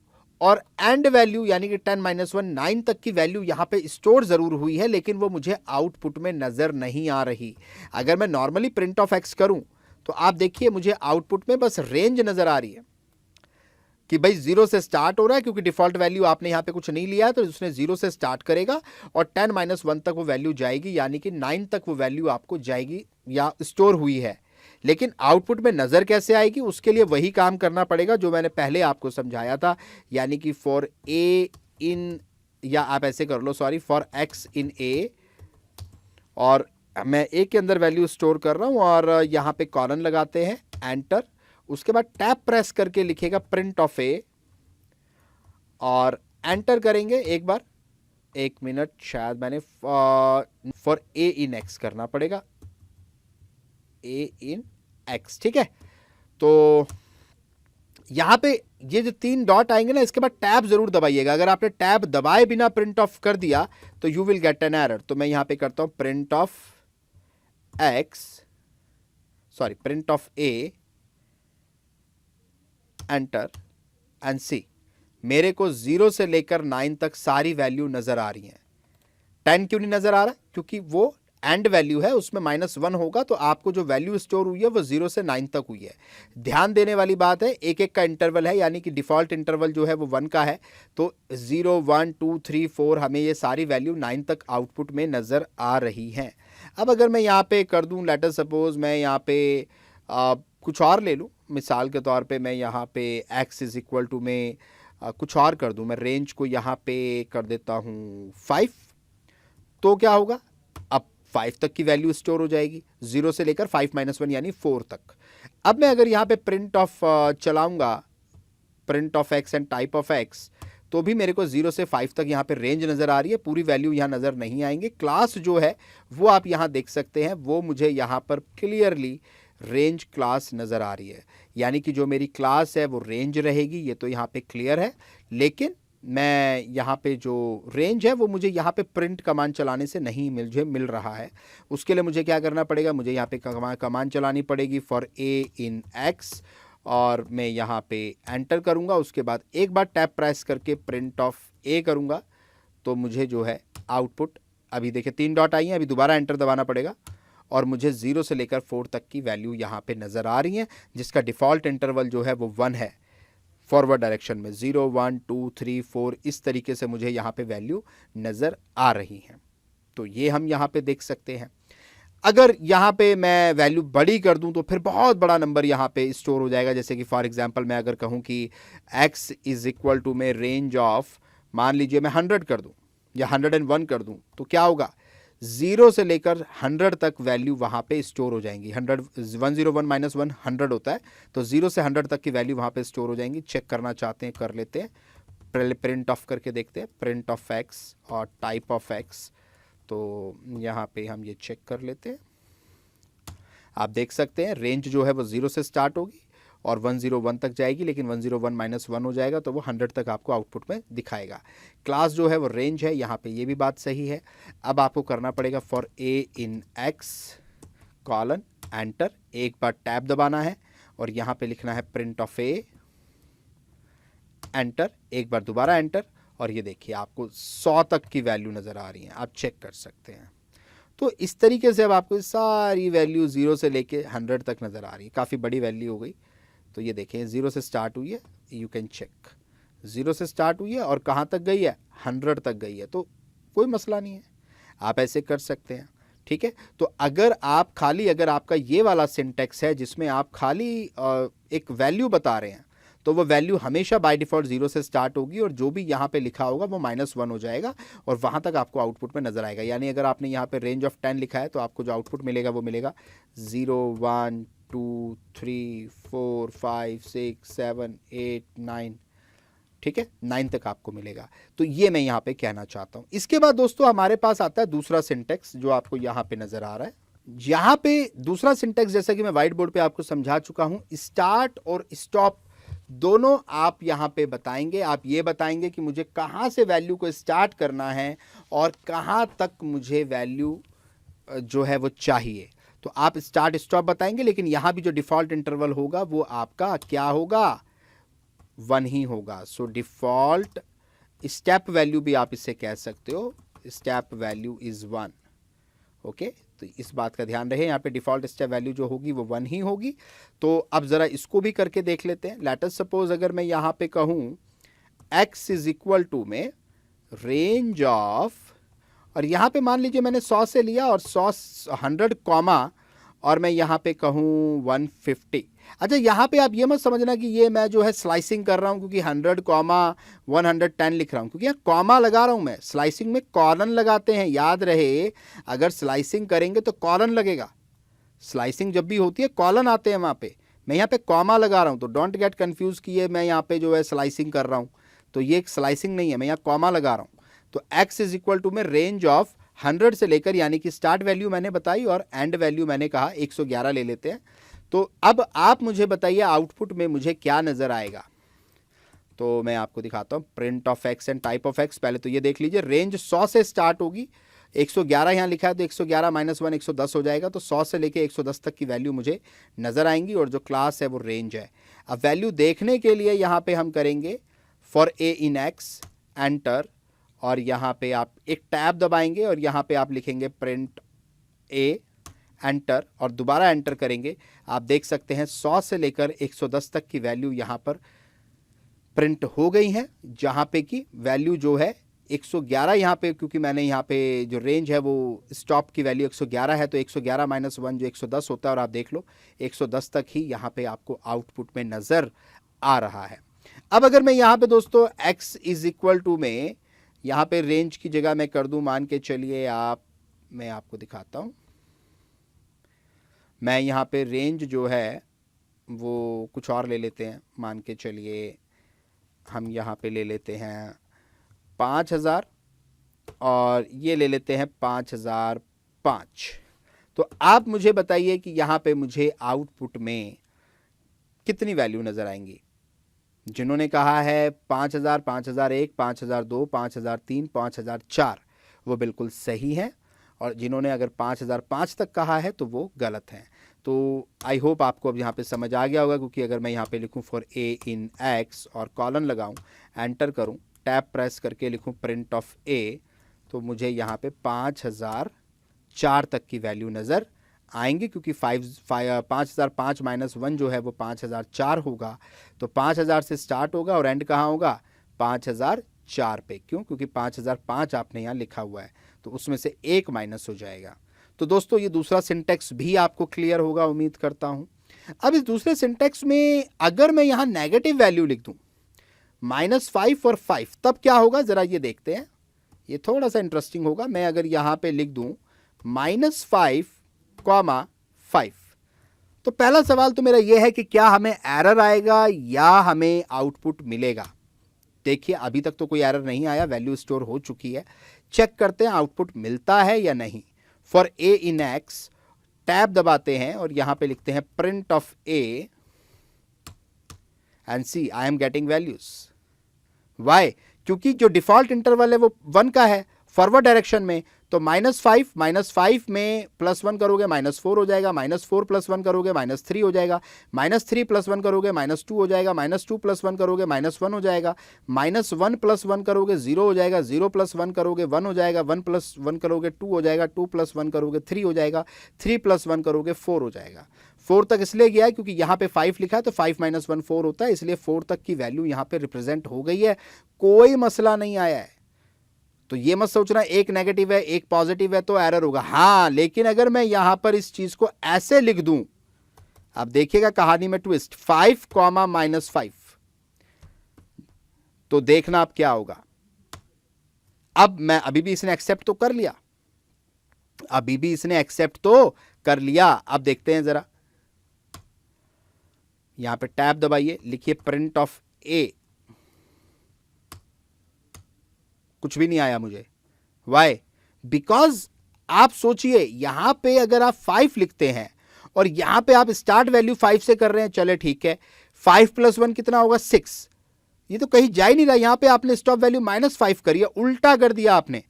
और एंड वैल्यू यानी कि 10 - 1 9 तक की वैल्यू यहाँ पे स्टोर जरूर हुई है, लेकिन वो मुझे आउटपुट में नजर नहीं आ रही। अगर मैं नॉर्मली प्रिंट ऑफ x करूं तो आप देखिए मुझे आउटपुट में बस रेंज नजर आ रही है कि भाई 0 से स्टार्ट हो रहा है, क्योंकि डिफॉल्ट वैल्यू आपने यहाँ पे कुछ नहीं लिया है, तो उसने 0 से स्टार्ट करेगा और 10 - 1 तक वो वैल्यू जाएगी, यानी कि 9 तक वो वैल्यू आपको जाएगी या स्टोर हुई है। लेकिन आउटपुट में नज़र कैसे आएगी, उसके लिए वही काम करना पड़ेगा जो मैंने पहले आपको समझाया था, यानी कि फॉर ए इन, या आप ऐसे कर लो, सॉरी, फॉर एक्स इन ए, और मैं ए के अंदर वैल्यू स्टोर कर रहा हूँ, और यहाँ पे कॉलन लगाते हैं, एंटर। उसके बाद टैब प्रेस करके लिखेगा प्रिंट ऑफ ए, और एंटर करेंगे एक बार। 1 मिनट, शायद मैंने फॉर ए इन एक्स करना पड़ेगा, ए इन एक्स, ठीक है। तो यहां पे ये जो 3 डॉट आएंगे ना, इसके बाद टैब जरूर दबाइएगा। अगर आपने टैब दबाए बिना प्रिंट ऑफ कर दिया तो you will get an error. तो मैं यहां पे करता हूं print of x, sorry, print of a, enter and C. मेरे को 0 से लेकर 9 तक सारी वैल्यू नजर आ रही हैं। 10 क्यों नहीं नजर आ रहा? क्योंकि वो एंड वैल्यू है, उसमें -1 होगा, तो आपको जो वैल्यू स्टोर हुई है वो 0 से 9 तक हुई है। ध्यान देने वाली बात है, एक एक का इंटरवल है, यानी कि डिफॉल्ट इंटरवल जो है वो 1 का है। तो 0 1 2 3 4 हमें ये सारी वैल्यू 9 तक आउटपुट में नजर आ रही हैं। अब अगर मैं यहाँ पे कर दूं, लेट अस सपोज मैं यहाँ पे कुछ और ले लूँ, मिसाल के तौर पे मैं यहाँ पे x इज इक्वल टू में कुछ और कर दूं, मैं रेंज को यहाँ पे कर देता हूँ 5। तो क्या होगा, अब 5 तक की वैल्यू स्टोर हो जाएगी, 0 से लेकर 5 - 1 यानी 4 तक। अब मैं अगर यहाँ पे प्रिंट ऑफ चलाऊंगा, print of x and type of x, तो भी मेरे को 0 से 5 तक यहाँ पे रेंज नज़र आ रही है, पूरी वैल्यू यहाँ नज़र नहीं आएंगे। क्लास जो है वो आप यहाँ देख सकते हैं, वो मुझे यहाँ पर क्लियरली रेंज क्लास नज़र आ रही है, यानी कि जो मेरी क्लास है वो रेंज रहेगी, ये तो यहाँ पे क्लियर है। लेकिन मैं यहाँ पे जो रेंज है वो मुझे यहाँ पे प्रिंट कमांड चलाने से नहीं मिल रहा है। उसके लिए मुझे क्या करना पड़ेगा, मुझे यहाँ पे कमांड चलानी पड़ेगी फॉर ए इन एक्स, और मैं यहाँ पे एंटर करूँगा। उसके बाद एक बार टैब प्रेस करके प्रिंट ऑफ ए करूँगा, तो मुझे जो है आउटपुट, अभी देखिए 3 डॉट आई हैं, अभी दोबारा एंटर दबाना पड़ेगा, और मुझे 0 से लेकर 4 तक की वैल्यू यहाँ पे नज़र आ रही है, जिसका डिफ़ॉल्ट इंटरवल जो है वो 1 है फॉरवर्ड डायरेक्शन में। 0 1 2 3 4 इस तरीके से मुझे यहाँ पे वैल्यू नज़र आ रही है। तो ये हम यहाँ पे देख सकते हैं। अगर यहाँ पे मैं वैल्यू बड़ी कर दूँ तो फिर बहुत बड़ा नंबर यहाँ पे स्टोर हो जाएगा। जैसे कि फॉर एग्जांपल मैं अगर कहूँ कि x इज़ इक्वल टू में रेंज ऑफ, मान लीजिए मैं 100 कर दूँ या 101 कर दूँ, तो क्या होगा, 0 से लेकर 100 तक वैल्यू वहाँ पे स्टोर हो जाएंगी। 101 - 1 100 होता है, तो 0 से 100 तक की वैल्यू वहाँ पे स्टोर हो जाएंगी। चेक करना चाहते हैं कर लेते हैं, पहले प्रिंट ऑफ करके देखते हैं, प्रिंट ऑफ एक्स और टाइप ऑफ एक्स। तो यहाँ पे हम ये चेक कर लेते हैं। आप देख सकते हैं रेंज जो है वो 0 से स्टार्ट होगी और 101 तक जाएगी, लेकिन 101 माइनस 1 हो जाएगा तो वो 100 तक आपको आउटपुट में दिखाएगा। क्लास जो है वो रेंज है, यहाँ पे ये भी बात सही है। अब आपको करना पड़ेगा for a in x colon enter, एक बार टैब दबाना है और यहाँ पे लिखना है प्रिंट ऑफ ए एंटर, एक बार दोबारा एंटर, और ये देखिए आपको 100 तक की वैल्यू नज़र आ रही है, आप चेक कर सकते हैं। तो इस तरीके से अब आपको सारी वैल्यू 0 से लेके 100 तक नज़र आ रही है। काफ़ी बड़ी वैल्यू हो गई। तो ये देखें 0 से स्टार्ट हुई है, यू कैन चेक 0 से स्टार्ट हुई है और कहाँ तक गई है, 100 तक गई है। तो कोई मसला नहीं है, आप ऐसे कर सकते हैं, ठीक है। तो अगर आपका ये वाला सिंटेक्स है जिसमें आप खाली एक वैल्यू बता रहे हैं, तो वो वैल्यू हमेशा बाय डिफ़ॉल्ट 0 से स्टार्ट होगी और जो भी यहाँ पे लिखा होगा वो -1 हो जाएगा और वहाँ तक आपको आउटपुट में नज़र आएगा। यानी अगर आपने यहाँ पे रेंज ऑफ 10 लिखा है तो आपको जो आउटपुट मिलेगा वो मिलेगा 0 1 2 3 4 5 6 7 8 9, ठीक है, 9 तक आपको मिलेगा। तो ये मैं यहाँ पे कहना चाहता हूँ। इसके बाद दोस्तों हमारे पास आता है दूसरा सिंटेक्स जो आपको यहाँ पे नज़र आ रहा है। यहाँ पे दूसरा सिंटेक्स जैसा कि मैं व्हाइट बोर्ड पे आपको समझा चुका हूँ, स्टार्ट और स्टॉप दोनों आप यहाँ पे बताएंगे। आप ये बताएंगे कि मुझे कहाँ से वैल्यू को स्टार्ट करना है और कहाँ तक मुझे वैल्यू जो है वो चाहिए। तो आप स्टार्ट स्टॉप बताएंगे, लेकिन यहाँ भी जो डिफ़ॉल्ट इंटरवल होगा वो आपका क्या होगा, 1 ही होगा। सो डिफ़ॉल्ट स्टेप वैल्यू भी आप इसे कह सकते हो, स्टेप वैल्यू इज़ 1। ओके, तो इस बात का ध्यान रहे, यहाँ पे डिफ़ॉल्ट स्टेप वैल्यू जो होगी वो 1 ही होगी। तो अब ज़रा इसको भी करके देख लेते हैं। लेट अस सपोज अगर मैं यहाँ पे कहूँ x इज़ इक्वल टू में रेंज ऑफ, और यहाँ पे मान लीजिए मैंने 100 से लिया और 100 कॉमा और मैं यहाँ पे कहूँ 150। अच्छा, यहाँ पे आप ये मत समझना कि ये मैं जो है स्लाइसिंग कर रहा हूँ क्योंकि 100 कॉमा 110 लिख रहा हूँ, क्योंकि यहाँ कॉमा लगा रहा हूँ मैं। स्लाइसिंग में कॉलन लगाते हैं, याद रहे, अगर स्लाइसिंग करेंगे तो कॉलन लगेगा। स्लाइसिंग जब भी होती है कॉलन आते हैं वहाँ पे, मैं यहाँ पे कॉमा लगा रहा हूँ। तो डोंट गेट कन्फ्यूज़ कि ये मैं यहाँ पे जो है स्लाइसिंग कर रहा हूँ, तो ये एक स्लाइसिंग नहीं है, मैं यहाँ कॉमा लगा रहा हूँ। तो x इज इक्वल टू में रेंज ऑफ 100 से लेकर, यानी कि स्टार्ट वैल्यू मैंने बताई और एंड वैल्यू मैंने कहा 111 ले लेते हैं। तो अब आप मुझे बताइए आउटपुट में मुझे क्या नज़र आएगा। तो मैं आपको दिखाता हूँ print of x and type of x. पहले तो ये देख लीजिए, रेंज 100 से स्टार्ट होगी, 111 यहाँ लिखा है तो 111 माइनस 1 110 हो जाएगा। तो 100 से लेके 110 तक की वैल्यू मुझे नज़र आएंगी और जो क्लास है वो रेंज है। अब वैल्यू देखने के लिए यहाँ पे हम करेंगे for a in x enter, और यहाँ पे आप एक टैब दबाएंगे और यहाँ पे आप लिखेंगे प्रिंट ए एंटर और दोबारा एंटर करेंगे। आप देख सकते हैं 100 से लेकर 110 तक की वैल्यू यहाँ पर प्रिंट हो गई हैं, जहाँ पे की वैल्यू जो है 111 यहाँ पे, क्योंकि मैंने यहाँ पे जो रेंज है वो स्टॉप की वैल्यू 111 है, तो 111 माइनस 1 जो 110 होता है, और आप देख लो 110 तक ही यहाँ पे आपको आउटपुट में नज़र आ रहा है। अब अगर मैं यहाँ पे दोस्तों x इज इक्वल टू में यहाँ पे रेंज की जगह मैं कर दूं, मान के चलिए मैं आपको दिखाता हूँ, मैं यहाँ पे रेंज जो है वो कुछ और ले लेते हैं। मान के चलिए हम यहाँ पे ले लेते हैं 5000 और ये ले लेते हैं 5005। तो आप मुझे बताइए कि यहाँ पे मुझे आउटपुट में कितनी वैल्यू नज़र आएंगी। जिन्होंने कहा है 5000, 5001, 5002, 5003, 5004 वो बिल्कुल सही है, और जिन्होंने अगर 5005 तक कहा है तो वो गलत हैं। तो आई होप आपको अब यहाँ पे समझ आ गया होगा, क्योंकि अगर मैं यहाँ पे लिखूँ फॉर ए इन एक्स और कॉलन लगाऊँ, एंटर करूँ, टैब प्रेस करके लिखूँ प्रिंट ऑफ ए, तो मुझे यहाँ पे 5004 तक की वैल्यू नज़र आएंगे, क्योंकि 5005 माइनस 1 जो है वो 5004 होगा। तो 5000 से स्टार्ट होगा और एंड कहाँ होगा, 5004 पे। क्यों? क्योंकि 5005 आपने यहाँ लिखा हुआ है, तो उसमें से एक माइनस हो जाएगा। तो दोस्तों ये दूसरा सिंटेक्स भी आपको क्लियर होगा, उम्मीद करता हूँ। अब इस दूसरे सिंटेक्स में अगर मैं यहाँ नेगेटिव वैल्यू लिख दूँ -5 और 5, तब क्या होगा ज़रा ये देखते हैं। ये थोड़ा सा इंटरेस्टिंग होगा। मैं अगर यहाँ पे लिख दूँ -5, 5, तो पहला सवाल तो मेरा यह है कि क्या हमें एरर आएगा या हमें आउटपुट मिलेगा। देखिए अभी तक तो कोई एरर नहीं आया, वैल्यू स्टोर हो चुकी है। चेक करते हैं आउटपुट मिलता है या नहीं। For a in x tab दबाते हैं और यहां पे लिखते हैं print of a and c I am getting values. Why? क्योंकि जो डिफॉल्ट इंटरवल है वो 1 का है फॉरवर्ड डायरेक्शन में, तो -5 में +1 करोगे -4 हो जाएगा, -4 + 1 करोगे -3 हो जाएगा, -3 + 1 करोगे -2 हो जाएगा, -2 + 1 करोगे -1 हो जाएगा, -1 + 1 करोगे 0 हो जाएगा, 0 + 1 करोगे 1 हो जाएगा, 1 + 1 करोगे 2 हो जाएगा, 2 + 1 करोगे 3 हो जाएगा, 3 + 1 करोगे 4 हो जाएगा। 4 तक इसलिए गया है क्योंकि यहाँ पे 5 लिखा है तो 5 - 1 4 होता है, इसलिए 4 तक की वैल्यू यहाँ पे रिप्रेजेंट हो गई है, कोई मसला नहीं आया है। तो ये मत सोचना एक नेगेटिव है एक पॉजिटिव है तो एरर होगा। हाँ, लेकिन अगर मैं यहां पर इस चीज को ऐसे लिख दूं, अब देखिएगा कहानी में ट्विस्ट, 5, -5, तो देखना अब क्या होगा। अब मैं अभी भी इसने एक्सेप्ट तो कर लिया, अब देखते हैं जरा, यहां पे टैब दबाइए, लिखिए प्रिंट ऑफ ए, कुछ भी नहीं आया मुझे। वाई? बिकॉज आप सोचिए यहां पे अगर आप 5 लिखते हैं और यहां पे आप स्टार्ट वैल्यू 5 से कर रहे हैं, चले ठीक है, 5 + 1 कितना होगा 6, ये तो कहीं जा ही नहीं रहा। यहां पे आपने स्टॉप वैल्यू -5 करी, उल्टा कर दिया आपने,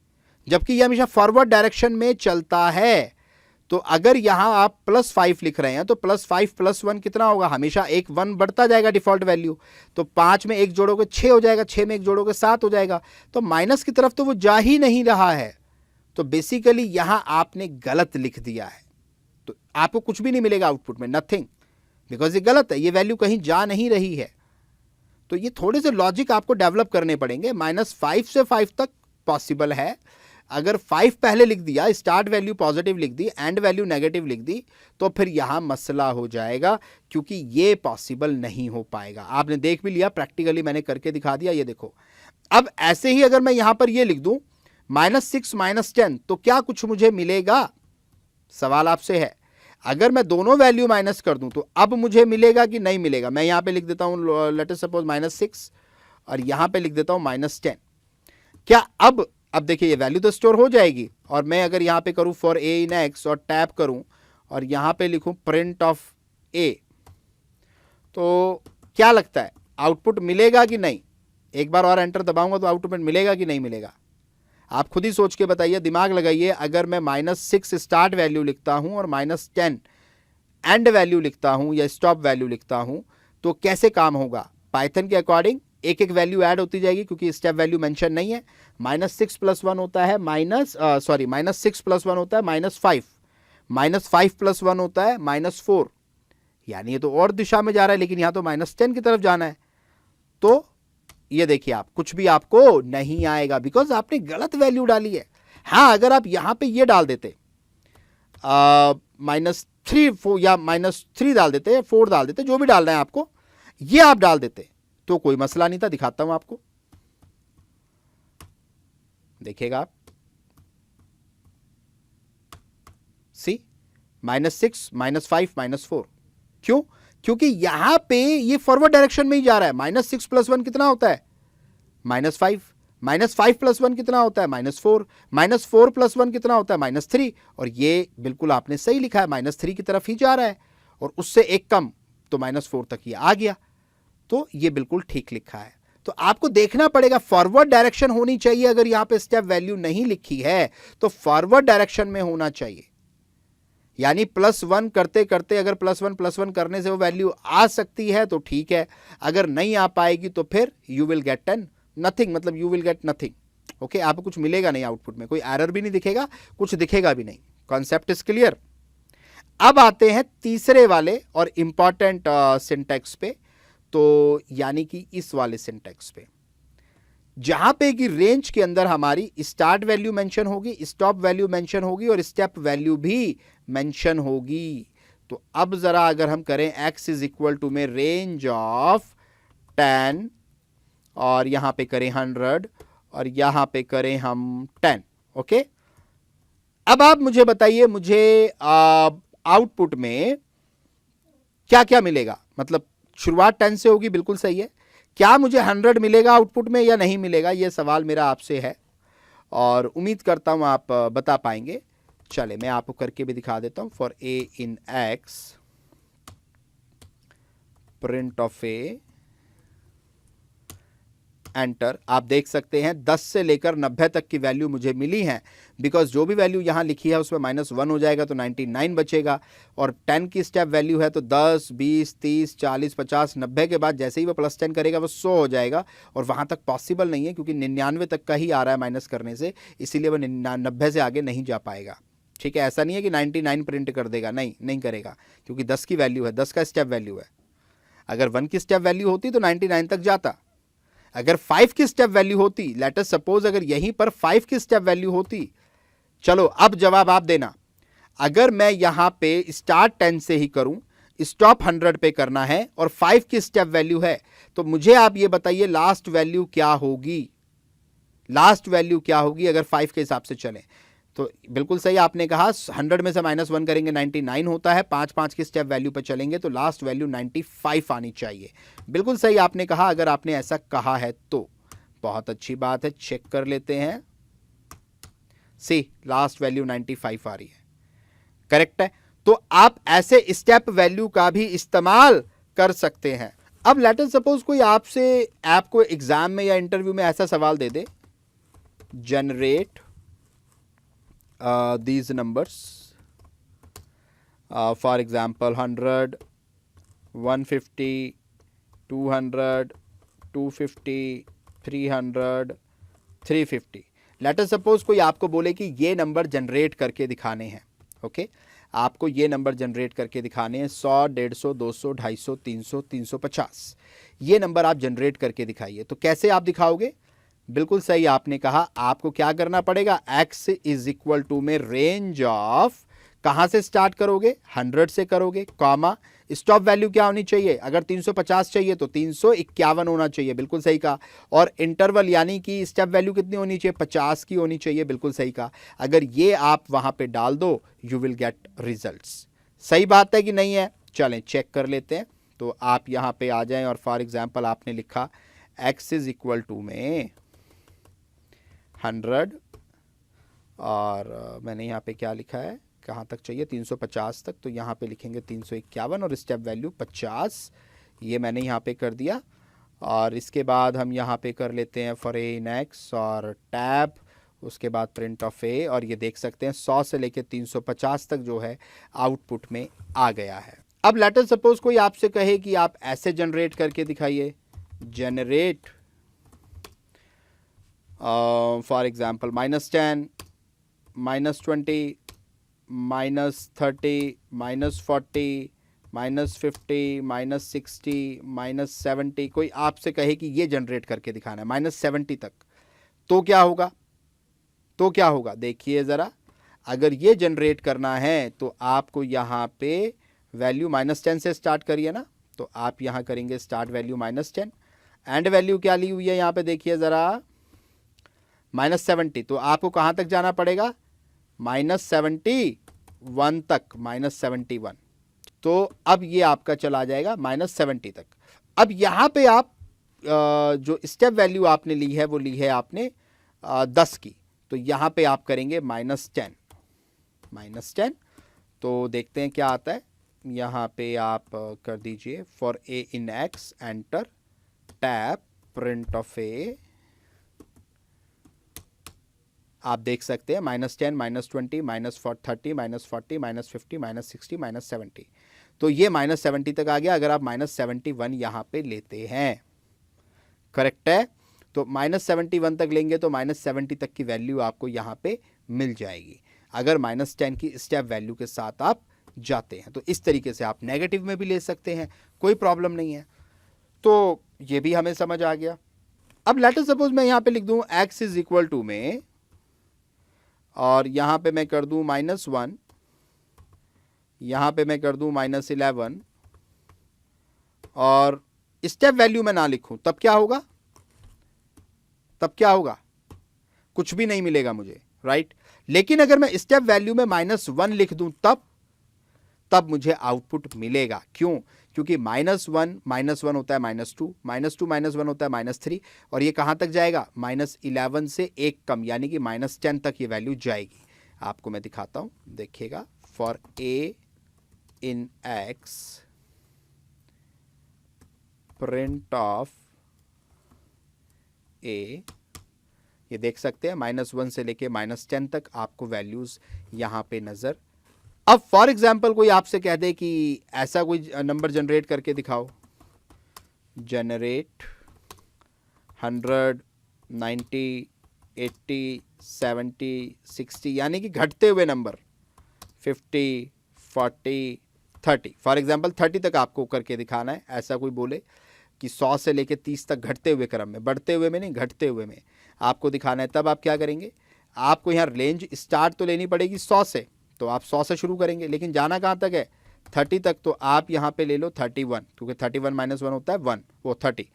जबकि यह हमेशा फॉरवर्ड डायरेक्शन में चलता है। तो अगर यहां आप +5 लिख रहे हैं तो +5 + 1 कितना होगा, हमेशा एक 1 बढ़ता जाएगा डिफॉल्ट वैल्यू, तो 5 में 1 जोड़ोगे 6 हो जाएगा, 6 में 1 जोड़ोगे 7 हो जाएगा, तो माइनस की तरफ तो वो जा ही नहीं रहा है। तो बेसिकली यहां आपने गलत लिख दिया है, तो आपको कुछ भी नहीं मिलेगा आउटपुट में, नथिंग, बिकॉज ये गलत है, ये वैल्यू कहीं जा नहीं रही है। तो ये थोड़े से लॉजिक आपको डेवलप करने पड़ेंगे। -5 से 5 तक पॉसिबल है, अगर 5 पहले लिख दिया, स्टार्ट वैल्यू पॉजिटिव लिख दी, एंड वैल्यू नेगेटिव लिख दी, तो फिर यहां मसला हो जाएगा, क्योंकि ये पॉसिबल नहीं हो पाएगा। आपने देख भी लिया, प्रैक्टिकली मैंने करके दिखा दिया, ये देखो। अब ऐसे ही अगर मैं यहां पर ये लिख दूं -6 -10, तो क्या कुछ मुझे मिलेगा? सवाल आपसे है। अगर मैं दोनों वैल्यू माइनस कर दूं तो अब मुझे मिलेगा कि नहीं मिलेगा? मैं यहां पे लिख देता हूं, लेट अस सपोज -6 और यहां पे लिख देता हूं -10। क्या अब देखिए ये वैल्यू तो स्टोर हो जाएगी, और मैं अगर यहां पे करूं फॉर ए इन एक्स और टैप करूं और यहां पे लिखूं प्रिंट ऑफ ए, तो क्या लगता है आउटपुट मिलेगा कि नहीं? एक बार और एंटर दबाऊंगा तो आउटपुट मिलेगा कि नहीं मिलेगा? आप खुद ही सोच के बताइए, दिमाग लगाइए। अगर मैं -6 स्टार्ट वैल्यू लिखता हूं और -10 एंड वैल्यू लिखता हूं या स्टॉप वैल्यू लिखता हूं, तो कैसे काम होगा? पाइथन के अकॉर्डिंग एक एक वैल्यू ऐड होती जाएगी, क्योंकि स्टेप वैल्यू मेंशन नहीं है। -6 + 1 होता है -6 + 1 होता है -5, -5 + 1 होता है -4, यानी ये तो और दिशा में जा रहा है, लेकिन यहां तो -10 की तरफ जाना है। तो ये देखिए, आप कुछ भी आपको नहीं आएगा, बिकॉज आपने गलत वैल्यू डाली है। हाँ, अगर आप यहां पे ये डाल देते -3 या -3 डाल देते, 4 डाल देते, जो भी डालना है आपको, ये आप डाल देते तो कोई मसला नहीं था। दिखाता हूं आपको, देखिएगा आप, सी -6 -5 -4, क्यों? क्योंकि यहां पे ये फॉरवर्ड डायरेक्शन में ही जा रहा है। -6 + 1 कितना होता है? -5, -5 + 1 कितना होता है? -4, -4 + 1 कितना होता है? -3, और ये बिल्कुल आपने सही लिखा है, -3 की तरफ ही जा रहा है, और उससे एक कम तो -4 तक ये आ गया, तो ये बिल्कुल ठीक लिखा है। तो आपको देखना पड़ेगा, फॉरवर्ड डायरेक्शन होनी चाहिए। अगर यहां पे स्टेप वैल्यू नहीं लिखी है तो फॉरवर्ड डायरेक्शन में होना चाहिए, यानी +1 करते करते अगर +1 करने से वो वैल्यू आ सकती है तो ठीक है, अगर नहीं आ पाएगी तो फिर यू विल गेट नथिंग, मतलब you will gate nothing. Okay, आपको कुछ मिलेगा नहीं आउटपुट में, कोई एरर भी नहीं दिखेगा, कुछ दिखेगा भी नहीं। Concept is clear? अब आते हैं तीसरे वाले और इंपॉर्टेंट सिंटैक्स पे, तो यानी कि इस वाले सिंटैक्स पे, जहां पे कि रेंज के अंदर हमारी स्टार्ट वैल्यू मेंशन होगी, स्टॉप वैल्यू मेंशन होगी और स्टेप वैल्यू भी मेंशन होगी। तो अब जरा अगर हम करें x = में रेंज ऑफ 10 और यहां पे करें 100 और यहां पे करें हम 10, ओके। अब आप मुझे बताइए, मुझे आउटपुट में क्या क्या मिलेगा? मतलब शुरुआत 10 से होगी, बिल्कुल सही है। क्या मुझे 100 मिलेगा आउटपुट में या नहीं मिलेगा, ये सवाल मेरा आपसे है और उम्मीद करता हूं आप बता पाएंगे। चले मैं आपको करके भी दिखा देता हूं। For a in x print of a enter. आप देख सकते हैं 10 से लेकर 90 तक की वैल्यू मुझे मिली है, बिकॉज जो भी वैल्यू यहां लिखी है उसमें -1 हो जाएगा तो 99 बचेगा, और 10 की स्टेप वैल्यू है तो 10, 20, 30, 40, 50, 90 के बाद जैसे ही वो +10 करेगा वो 100 हो जाएगा, और वहां तक पॉसिबल नहीं है क्योंकि 99 तक का ही आ रहा है माइनस करने से, इसीलिए वो 90 से आगे नहीं जा पाएगा। ठीक है, ऐसा नहीं है कि 99 प्रिंट कर देगा, नहीं करेगा, क्योंकि 10 की वैल्यू है, 10 का स्टेप वैल्यू है। अगर 1 की स्टेप वैल्यू होती तो 99 तक जाता। अगर 5 की स्टेप वैल्यू होती, लेट अस सपोज अगर यहीं पर 5 की स्टेप वैल्यू होती, चलो अब जवाब आप देना। अगर मैं यहां पे स्टार्ट 10 से ही करूं, स्टॉप 100 पे करना है और 5 की स्टेप वैल्यू है, तो मुझे आप ये बताइए लास्ट वैल्यू क्या होगी, लास्ट वैल्यू क्या होगी अगर 5 के हिसाब से चलें। तो बिल्कुल सही आपने कहा, 100 में से -1 करेंगे 99 होता है, 5 की स्टेप वैल्यू पर चलेंगे तो लास्ट वैल्यू 95 आनी चाहिए। बिल्कुल सही आपने कहा, अगर आपने ऐसा कहा है तो बहुत अच्छी बात है। चेक कर लेते हैं, सी लास्ट वैल्यू 95 आ रही है, करेक्ट है। तो आप ऐसे स्टेप वैल्यू का भी इस्तेमाल कर सकते हैं। अब लेट अस सपोज कोई आपसे आपको एग्जाम में या इंटरव्यू में ऐसा सवाल दे दे, generate these numbers, for example 100, 150, 200, 250, 300, 350। Let us suppose कोई आपको बोले कि ये नंबर जनरेट करके दिखाने हैं, ओके आपको ये नंबर जनरेट करके दिखाने हैं 100, 150, 200, 250, 300, 350, ये नंबर आप जनरेट करके दिखाइए। तो कैसे आप दिखाओगे? बिल्कुल सही आपने कहा, आपको क्या करना पड़ेगा, x इज इक्वल टू में रेंज ऑफ, कहां से स्टार्ट करोगे, 100 से करोगे, कॉमा स्टॉप वैल्यू क्या होनी चाहिए, अगर 350 चाहिए तो 351 होना चाहिए, बिल्कुल सही कहा, और इंटरवल यानी कि स्टेप वैल्यू कितनी होनी चाहिए, 50 की होनी चाहिए, बिल्कुल सही कहा। अगर ये आप वहां पे डाल दो यू विल गेट रिजल्ट्स। सही बात है कि नहीं है? चलें चेक कर लेते हैं। तो आप यहां पे आ जाएं और फॉर एग्जाम्पल आपने लिखा x इज इक्वल टू में 100, और मैंने यहाँ पे क्या लिखा है, कहाँ तक चाहिए, 350 तक, तो यहाँ पे लिखेंगे 351 और स्टेप वैल्यू 50, ये मैंने यहाँ पे कर दिया। और इसके बाद हम यहाँ पे कर लेते हैं फॉर ए इन एक्स और टैब, उसके बाद प्रिंट ऑफ ए, और ये देख सकते हैं 100 से लेके 350 तक जो है आउटपुट में आ गया है। अब लेट अस सपोज कोई आपसे कहे कि आप ऐसे जनरेट करके दिखाइए, जनरेट फॉर एग्जाम्पल -10, -20, -30, -40, -50, -60, -70, कोई आपसे कहे कि ये जनरेट करके दिखाना है -70 तक, तो क्या होगा? तो क्या होगा देखिए ज़रा, अगर ये जनरेट करना है तो आपको यहाँ पे वैल्यू -10 से स्टार्ट करिए ना, तो आप यहाँ करेंगे स्टार्ट वैल्यू -10, एंड वैल्यू क्या ली हुई है यहाँ पे देखिए ज़रा, -70, तो आपको कहाँ तक जाना पड़ेगा, -71 तक, -71, तो अब ये आपका चला जाएगा -70 तक। अब यहाँ पे आप जो स्टेप वैल्यू आपने ली है वो ली है आपने 10 की, तो यहाँ पे आप करेंगे -10, तो देखते हैं क्या आता है। यहाँ पे आप कर दीजिए for a in x enter, tab print of a, आप देख सकते हैं -10, -20, -30, -40, -50, -60, -70, तो ये -70 तक आ गया। अगर आप -71 यहाँ पे लेते हैं, करेक्ट है, तो -71 तक लेंगे तो -70 तक की वैल्यू आपको यहाँ पे मिल जाएगी, अगर -10 की स्टेप वैल्यू के साथ आप जाते हैं। तो इस तरीके से आप नेगेटिव में भी ले सकते हैं, कोई प्रॉब्लम नहीं है। तो ये भी हमें समझ आ गया। अब लेट अस सपोज मैं यहाँ पे लिख दूँ x इज इक्वल टू में, और यहाँ पे मैं कर दूँ -1, यहाँ पे मैं कर दूँ -11, और स्टेप वैल्यू में ना लिखूं, तब क्या होगा? तब क्या होगा? कुछ भी नहीं मिलेगा मुझे, राइट। लेकिन अगर मैं स्टेप वैल्यू में -1 लिख दूं, तब तब मुझे आउटपुट मिलेगा। क्यों? क्योंकि -1 होता है -2, -2 -1 होता है -3, और ये कहाँ तक जाएगा? -11 से एक कम, यानी कि -10 तक ये वैल्यू जाएगी। आपको मैं दिखाता हूँ, देखिएगा। For a in x print of a, ये देख सकते हैं -1 से लेके -10 तक आपको वैल्यूज यहां पे नजर। अब फॉर एग्जाम्पल कोई आपसे कह दे कि ऐसा कोई नंबर जनरेट करके दिखाओ, जनरेट 100, 90, 80, 70, 60, यानी कि घटते हुए नंबर 50, 40, 30, फॉर एग्जाम्पल 30 तक आपको करके दिखाना है। ऐसा कोई बोले कि 100 से लेके 30 तक घटते हुए क्रम में, बढ़ते हुए में नहीं, घटते हुए में आपको दिखाना है, तब आप क्या करेंगे? आपको यहाँ रेंज स्टार्ट तो लेनी पड़ेगी 100 से, तो आप 100 से शुरू करेंगे, लेकिन जाना कहाँ तक है? 30 तक। तो आप यहाँ पे ले लो 31, क्योंकि 31 -1 होता है 1, वो 30,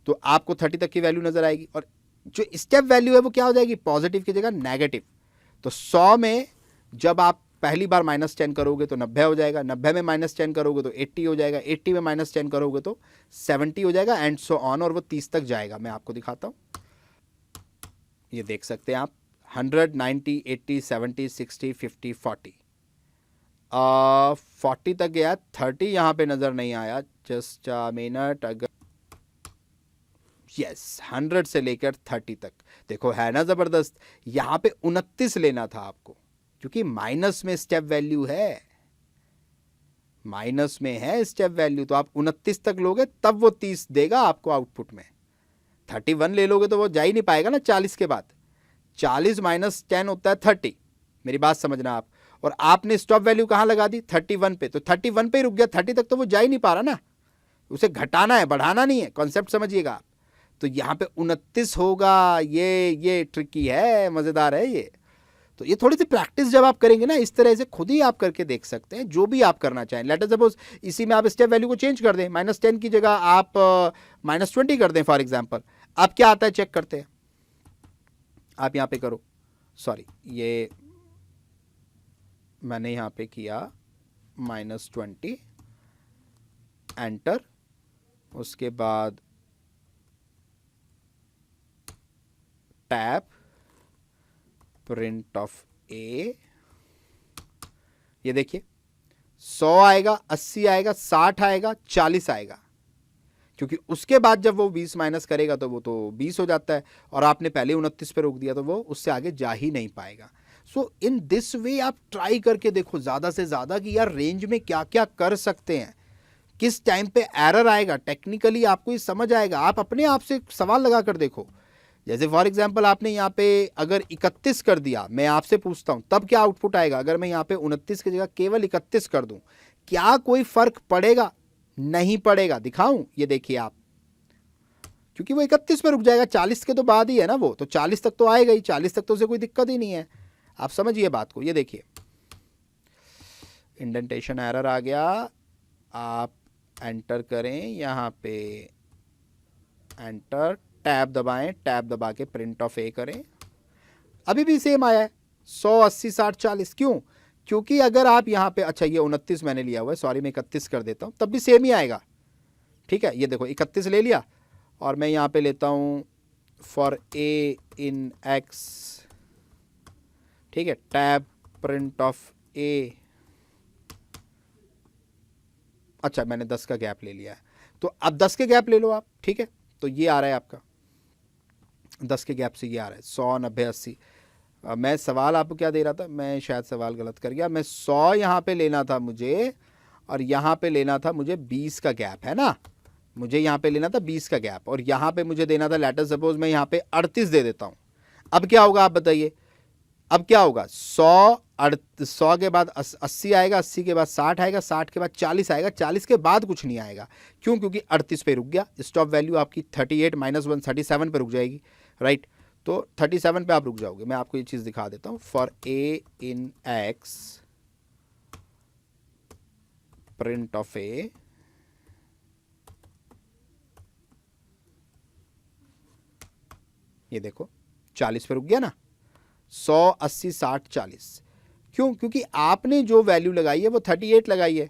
तो आपको 30 तक की वैल्यू नजर आएगी। और जो स्टेप वैल्यू है वो क्या हो जाएगी? पॉजिटिव की जगह नेगेटिव। तो 100 में जब आप पहली बार -10 करोगे तो 90 हो जाएगा, 90 में -10 करोगे तो 80 हो जाएगा, 80 में -10 करोगे तो 70 हो जाएगा, एंड सो ऑन, और वो 30 तक जाएगा। मैं आपको दिखाता हूँ, ये देख सकते हैं आप। 100, 90, 80, 70, 60, 50, 40, 40 तक गया, 30 यहाँ पे नजर नहीं आया। जस्ट मिनट, अगर यस 100 से लेकर 30 तक, देखो है ना जबरदस्त। यहाँ पे 29 लेना था आपको, क्योंकि माइनस में स्टेप वैल्यू है, माइनस में है स्टेप वैल्यू, तो आप 29 तक लोगे तब वो 30 देगा आपको आउटपुट में। 31 ले लोगे तो वो जा ही नहीं पाएगा ना 40 के बाद। 40 -10 होता है 30, मेरी बात समझना आप। और आपने स्टॉप वैल्यू कहाँ लगा दी? 31 पे, तो 31 पे ही रुक गया, 30 तक तो वो जा ही नहीं पा रहा ना, उसे घटाना है, बढ़ाना नहीं है। कॉन्सेप्ट समझिएगा आप। तो यहाँ पे 29 होगा, ये ट्रिकी है, मजेदार है ये। तो ये थोड़ी सी प्रैक्टिस जब आप करेंगे ना, इस तरह से खुद ही आप करके देख सकते हैं, जो भी आप करना चाहें। लेट अस सपोज इसी में आप स्टेप वैल्यू को चेंज कर दें, -10 की जगह आप -20 कर दें फॉर एग्जांपल। अब क्या आता है चेक करते हैं। आप यहाँ पे करो, सॉरी ये मैंने यहाँ पे किया -20, एंटर, उसके बाद टैब, प्रिंट ऑफ ए, ये देखिए 100 आएगा, 80 आएगा, 60 आएगा, 40 आएगा, क्योंकि उसके बाद जब वो 20 माइनस करेगा तो वो तो 20 हो जाता है, और आपने पहले 29 पे रोक दिया तो वो उससे आगे जा ही नहीं पाएगा। सो इन दिस वे आप ट्राई करके देखो ज़्यादा से ज़्यादा कि यार रेंज में क्या क्या कर सकते हैं, किस टाइम पे एरर आएगा, टेक्निकली आपको ये समझ आएगा। आप अपने आप से सवाल लगा कर देखो। जैसे फॉर एग्जांपल आपने यहाँ पे अगर 31 कर दिया, मैं आपसे पूछता हूँ तब क्या आउटपुट आएगा? अगर मैं यहाँ पे 29 की जगह केवल 31 कर दूं, क्या कोई फर्क पड़ेगा? नहीं पड़ेगा। दिखाऊं? ये देखिए आप, क्योंकि वो 31 पे रुक जाएगा, 40 के तो बाद ही है ना वो, तो 40 तक तो आएगा ही, 40 तक तो उसे कोई दिक्कत ही नहीं है। आप समझिए बात को। ये देखिए इंडेंटेशन एरर आ गया, आप एंटर करें, यहाँ पे एंटर, टैब दबाएं, टैब दबा के प्रिंट ऑफ ए करें, अभी भी सेम आया है 100, 80, 60, 40। क्यों? क्योंकि अगर आप यहाँ पे, अच्छा ये 29 मैंने लिया हुआ है, सॉरी मैं 31 कर देता हूँ, तब भी सेम ही आएगा। ठीक है, ये देखो 31 ले लिया, और मैं यहाँ पे लेता हूँ फॉर ए इन एक्स, ठीक है, टैब प्रिंट ऑफ ए, अच्छा मैंने 10 का गैप ले लिया है, तो अब 10 के गैप ले लो आप। ठीक है, तो ये आ रहा है आपका 10 के गैप से, ये आ रहा है 100, 90, 80। मैं सवाल आपको क्या दे रहा था? मैं शायद सवाल गलत कर गया। मैं 100 यहाँ पे लेना था मुझे, और यहाँ पे लेना था मुझे 20 का गैप, है ना, मुझे यहाँ पे लेना था 20 का गैप, और यहाँ पे मुझे देना था, लेट अस सपोज मैं यहाँ पे 38 दे देता हूँ। अब क्या होगा आप बताइए? अब क्या होगा? 100 के बाद 80 आएगा, 80 के बाद 60 आएगा, 60 के बाद 40 आएगा, 40 के बाद कुछ नहीं आएगा। क्यों? क्योंकि 38 पे रुक गया। स्टॉप वैल्यू आपकी 38 -1 37 पे रुक जाएगी, राइट? तो 37 पे आप रुक जाओगे। मैं आपको ये चीज़ दिखा देता हूँ। For a in x print of a, ये देखो 40 पे रुक गया ना, 100, 80, 60, 40। क्यों? क्योंकि आपने जो वैल्यू लगाई है वो 38 लगाई है,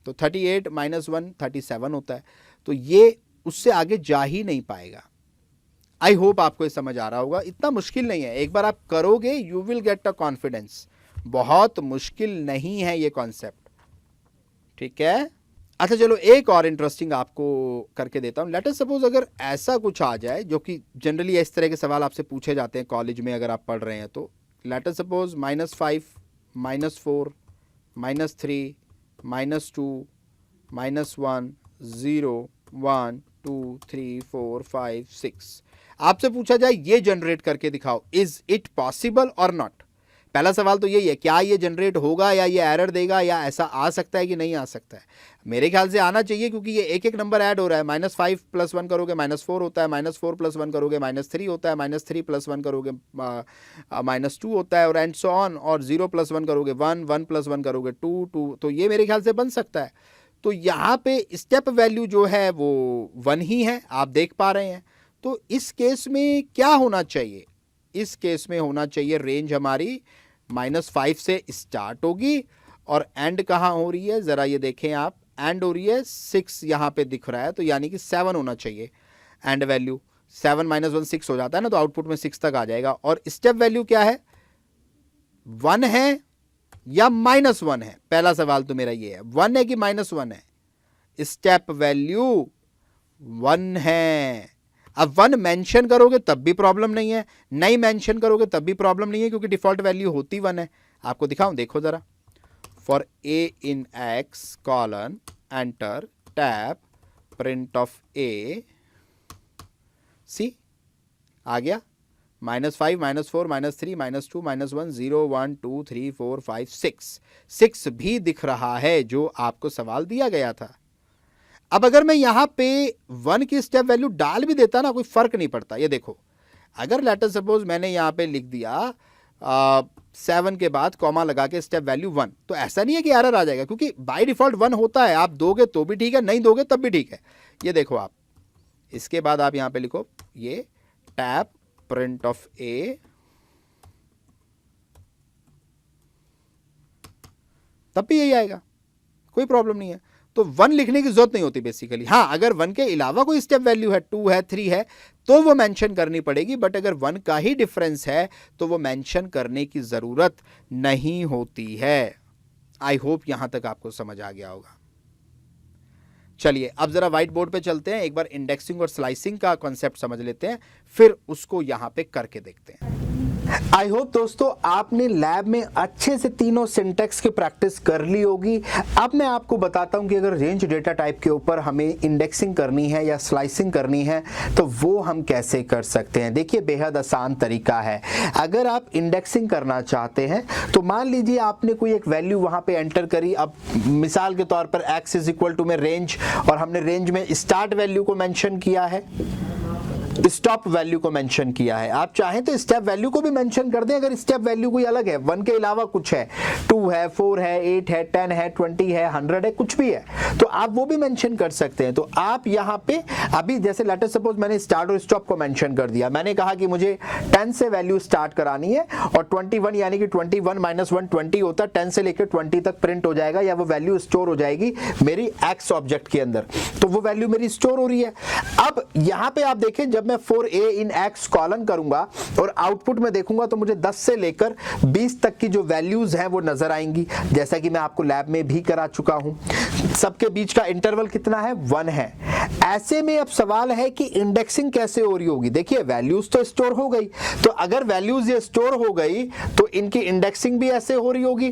तो 38 माइनस 1 37 होता है, तो ये उससे आगे जा ही नहीं पाएगा। आई होप आपको ये समझ आ रहा होगा, इतना मुश्किल नहीं है, एक बार आप करोगे you will get a confidence. बहुत मुश्किल नहीं है ये कॉन्सेप्ट, ठीक है। अच्छा चलो एक और इंटरेस्टिंग आपको करके देता हूं। लेट अस सपोज अगर ऐसा कुछ आ जाए, जो कि जनरली इस तरह के सवाल आपसे पूछे जाते हैं कॉलेज में अगर आप पढ़ रहे हैं, तो लेट अस सपोज -5 -4 -3 -2 -1 0 1 2 3 4 5 6 आपसे पूछा जाए ये जनरेट करके दिखाओ, इज इट पॉसिबल और नॉट। पहला सवाल तो यही है, क्या ये जनरेट होगा या ये एरर देगा, या ऐसा आ सकता है कि नहीं आ सकता है। मेरे ख्याल से आना चाहिए, क्योंकि ये एक एक नंबर ऐड हो रहा है। -5 + 1 करोगे -4 होता है, -4 + 1 करोगे -3 होता है, -3 + 1 करोगे -2 होता है, और एंड सो ऑन। और 0 + 1 करोगे 1, 1 + 1 करोगे 2, 2। तो ये मेरे ख्याल से बन सकता है। तो यहाँ पे स्टेप वैल्यू जो है वो 1 ही है, आप देख पा रहे हैं। तो इस केस में क्या होना चाहिए? इस केस में होना चाहिए रेंज हमारी -5 से स्टार्ट होगी, और एंड कहाँ हो रही है, ज़रा ये देखें आप, एंड हो रही है 6 यहाँ पे दिख रहा है, तो यानी कि 7 होना चाहिए एंड वैल्यू। 7 - 1 6 हो जाता है ना, तो आउटपुट में 6 तक आ जाएगा। और स्टेप वैल्यू क्या है, 1 है या -1 है? पहला सवाल तो मेरा ये है, 1 है कि -1 है? स्टेप वैल्यू 1 है। अब 1 मेंशन करोगे तब भी प्रॉब्लम नहीं है, नहीं मेंशन करोगे तब भी प्रॉब्लम नहीं है, क्योंकि डिफॉल्ट वैल्यू होती 1 है। आपको दिखाऊं, देखो जरा। For a in x colon enter tab print of a, सी आ गया, -5 -4 -3 -2 -1 0 1 2 3 4 5 6 भी दिख रहा है जो आपको सवाल दिया गया था। अब अगर मैं यहां पे 1 की स्टेप वैल्यू डाल भी देता ना, कोई फर्क नहीं पड़ता। ये देखो, अगर लेट अस सपोज मैंने यहां पे लिख दिया 7 के बाद कॉमा लगा के स्टेप वैल्यू 1, तो ऐसा नहीं है कि एरर आ जाएगा, क्योंकि बाय डिफॉल्ट 1 होता है। आप दोगे तो भी ठीक है, नहीं दोगे तब भी ठीक है। ये देखो आप, इसके बाद आप यहां पे लिखो ये टैब प्रिंट ऑफ ए, तब भी यही आएगा, कोई प्रॉब्लम नहीं है। तो 1 लिखने की जरूरत नहीं होती बेसिकली। हाँ, अगर 1 के अलावा कोई स्टेप वैल्यू है, 2 है 3 है, तो वो मेंशन करनी पड़ेगी। बट अगर 1 का ही डिफरेंस है तो वो मेंशन करने की जरूरत नहीं होती है। आई होप यहां तक आपको समझ आ गया होगा। चलिए अब जरा व्हाइट बोर्ड पे चलते हैं, एक बार इंडेक्सिंग और स्लाइसिंग का कॉन्सेप्ट समझ लेते हैं, फिर उसको यहां पे करके देखते हैं। आई होप दोस्तों आपने लैब में अच्छे से तीनों सिंटेक्स की प्रैक्टिस कर ली होगी। अब मैं आपको बताता हूं कि अगर रेंज डेटा टाइप के ऊपर हमें इंडेक्सिंग करनी है या स्लाइसिंग करनी है तो वो हम कैसे कर सकते हैं। देखिए बेहद आसान तरीका है। अगर आप इंडेक्सिंग करना चाहते हैं तो मान लीजिए आपने कोई एक वैल्यू वहां पे एंटर करी। अब मिसाल के तौर पर x = में रेंज, और हमने रेंज में स्टार्ट वैल्यू को मेंशन किया है, स्टॉप वैल्यू को मेंशन किया है। आप चाहें तो स्टेप वैल्यू को भी मेंशन कर दें, अगर स्टेप वैल्यू कोई अलग है, 1 के अलावा कुछ है, 2 है 4 है 8 है 10 है 20 है 100 है, कुछ भी है, तो आप वो भी मेंशन कर सकते हैं। तो आप यहाँ पे अभी जैसे लेट अस सपोज मैंने स्टार्ट और स्टॉप को मेंशन कर दिया। मैंने कहा कि मुझे 10 से वैल्यू स्टार्ट करानी है और 21 यानी कि 21 - 1 20 होता है, 10 से लेकर 20 तक प्रिंट हो जाएगा या वो वैल्यू स्टोर हो जाएगी मेरी एक्स ऑब्जेक्ट के अंदर। तो वो वैल्यू मेरी स्टोर हो रही है। अब यहाँ पे आप देखें, जब मैं 4a in x कॉलन करूंगा और आउटपुट में देखूंगा तो मुझे 10 से लेकर 20 तक की जो वैल्यूज हैं वो नजर आएंगी, जैसा कि मैं आपको लैब में भी करा चुका हूं। सबके बीच का इंटरवल कितना है, 1 है। ऐसे में अब सवाल है कि इंडेक्सिंग कैसे हो रही होगी। देखिए वैल्यूज तो स्टोर हो गई, तो अगर वैल्यूज ये स्टोर हो गई तो इनकी इंडेक्सिंग भी ऐसे हो रही होगी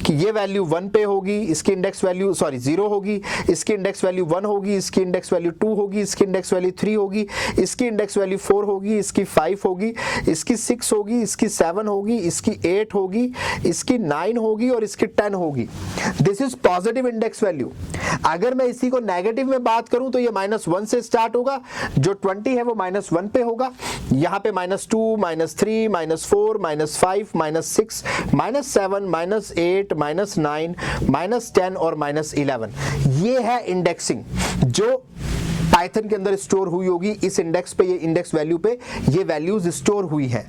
कि ये वैल्यू 1 पे होगी, इसकी इंडेक्स वैल्यू 0 होगी, इसकी इंडेक्स वैल्यू 1 होगी, इसकी इंडेक्स वैल्यू 2 होगी, इसकी इंडेक्स वैल्यू 3 होगी, इसकी इंडेक्स वैल्यू 4 होगी, इसकी 5 होगी, इसकी 6 होगी, इसकी 7 होगी, इसकी 8 होगी, इसकी 9 होगी और इसकी 10 होगी। This is positive index value. अगर मैं इसी को नेगेटिव में बात करूं तो ये -1 से स्टार्ट होगा, जो 20 है वो -1 पे होगा, यहां पे -2 -3 -4 -5 -6 -7 -8 -9 -10 और -11। ये है इंडेक्सिंग जो पाइथन के अंदर स्टोर हुई होगी, इस इंडेक्स पे, ये इंडेक्स वैल्यू पे ये वैल्यूज स्टोर हुई हैं।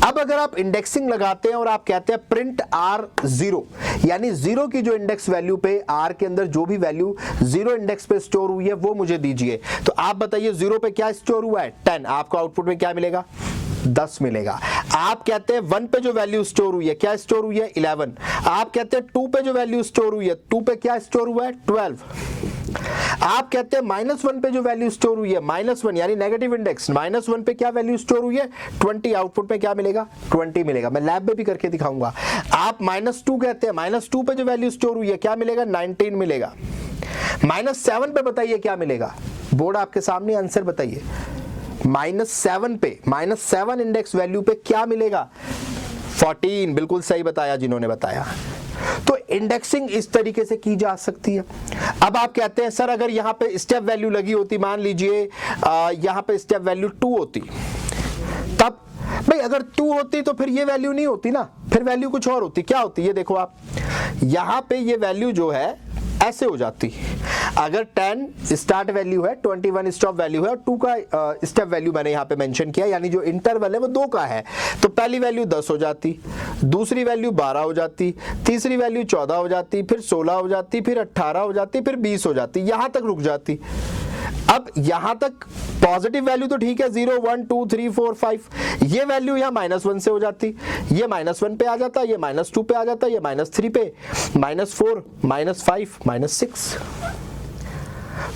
अब अगर आप इंडेक्सिंग लगाते हैं और आप कहते हैं प्रिंट R0, यानी 0 की जो इंडेक्स वैल्यू पे R के अंदर जो भी वैल्यू 0 इंडेक्स पे स्टोर हुई है वो मुझे दीजिए, तो आप बताइए 0 पे क्या स्टोर हुआ है 10, आपको आउटपुट में क्या मिलेगा 10 मिलेगा। आप कहते हैं 1 पे जो वैल्यू स्टोर हुई है क्या स्टोर हुई है 11। आप कहते हैं 2 पे जो वैल्यू स्टोर हुई है 2 पे क्या स्टोर हुआ है 12। आप कहते हैं -1 पे जो वैल्यू स्टोर हुई है -1 यानी नेगेटिव इंडेक्स, -1 पे क्या वैल्यू स्टोर हुई है 20, आउटपुट में क्या मिलेगा 20 मिलेगा। मैं लैब में भी करके दिखाऊंगा। आप -2 कहते हैं, -2 पे जो वैल्यू स्टोर हुई है क्या मिलेगा 19 मिलेगा। -7 पे बताइए क्या मिलेगा, बोर्ड आपके सामने, आंसर बताइए। -7 पे, -7 इंडेक्स वैल्यू पे क्या मिलेगा 14, बिल्कुल सही बताया जिन्होंने बताया। तो इंडेक्सिंग इस तरीके से की जा सकती है। अब आप कहते हैं सर अगर यहाँ पे स्टेप वैल्यू लगी होती, मान लीजिए यहाँ पे स्टेप वैल्यू 2 होती, तब भाई अगर 2 होती तो फिर ये वैल्यू नहीं होती ना, फिर वैल्यू कुछ और होती। क्या होती ये देखो आप, यहाँ पे ये वैल्यू जो है ऐसे हो जाती। अगर 10 स्टार्ट वैल्यू है, 21 स्टॉप वैल्यू है और 2 का स्टेप वैल्यू मैंने यहाँ पे मेंशन किया, यानी जो इंटरवल है वो 2 का है, तो पहली वैल्यू 10 हो जाती, दूसरी वैल्यू 12 हो जाती, तीसरी वैल्यू 14 हो जाती, फिर 16 हो जाती, फिर 18 हो जाती, फिर 20 हो जाती, यहां तक रुक जाती। अब यहां तक पॉजिटिव वैल्यू तो ठीक है 0 1 2 3 4 5, ये वैल्यू यहाँ -1 से हो जाती, ये -1 पे आ जाता, ये -2 पे आ जाता, ये -3 पे, -4 -5 -6।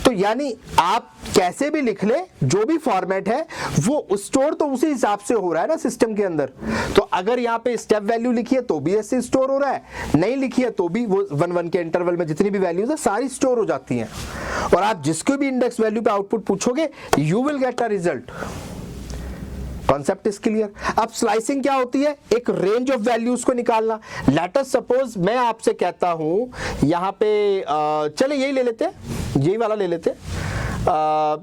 तो यानी आप कैसे भी लिख ले, जो भी फॉर्मेट है वो स्टोर तो उसी हिसाब से हो रहा है ना सिस्टम के अंदर। तो अगर यहाँ पे स्टेप वैल्यू लिखी है तो भी ऐसे स्टोर हो रहा है, नहीं लिखी है तो भी वो 1 के इंटरवल में जितनी भी वैल्यूज है सारी स्टोर हो जाती हैं। और आप जिसको भी इंडेक्स वैल्यू पे आउटपुट पूछोगे you will get a result. Concept is clear. अब स्लाइसिंग क्या होती है, एक रेंज ऑफ वैल्यूज को निकालना। लेट अस सपोज मैं आपसे कहता हूं यहाँ पे चले यही ले लेते हैं, यही वाला ले लेते हैं।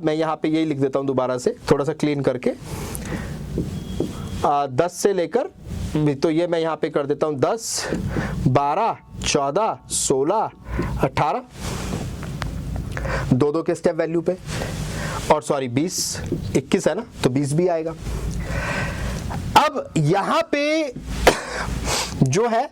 मैं यहाँ पे यही लिख देता हूं दोबारा से थोड़ा सा क्लीन करके, 10 से लेकर, तो ये मैं यहाँ पे कर देता हूं 10 12 14 16 18, 2 के स्टेप वैल्यू पे, और सॉरी 20 21 है ना, तो 20 भी आएगा। अब यहां पे जो है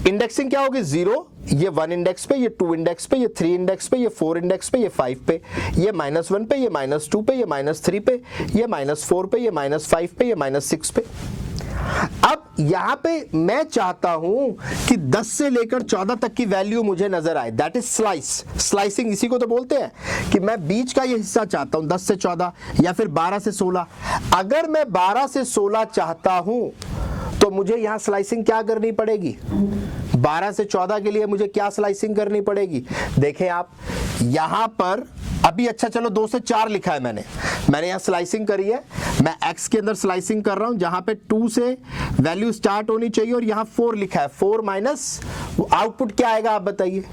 इंडेक्सिंग क्या होगी 0, ये 1 इंडेक्स पे, ये 2 इंडेक्स पे, ये 3 इंडेक्स पे, ये 4 इंडेक्स पे, ये 5 पे, ये -1 पे, ये -2 पे, ये -3 पे, ये -4 पे, ये -5 पे, ये -6 पे। अब यहां पे मैं चाहता हूं कि 10 से लेकर 14 तक की वैल्यू मुझे नजर आए, दैट इज स्लाइस। स्लाइसिंग इसी को तो बोलते हैं कि मैं बीच का ये हिस्सा चाहता हूं 10 से 14 या फिर 12 से 16। अगर मैं 12 से 16 चाहता हूं तो मुझे यहां स्लाइसिंग क्या करनी पड़ेगी, 12 से 14 के लिए मुझे क्या स्लाइसिंग करनी पड़ेगी। देखें आप यहां पर अभी, अच्छा चलो 2 से 4 लिखा है मैंने यहाँ स्लाइसिंग करी है, मैं x के अंदर स्लाइसिंग कर रहा हूं जहां पे 2 से वैल्यू स्टार्ट होनी चाहिए और यहाँ 4 लिखा है, 4 माइनस आउटपुट क्या आएगा आप बताइए,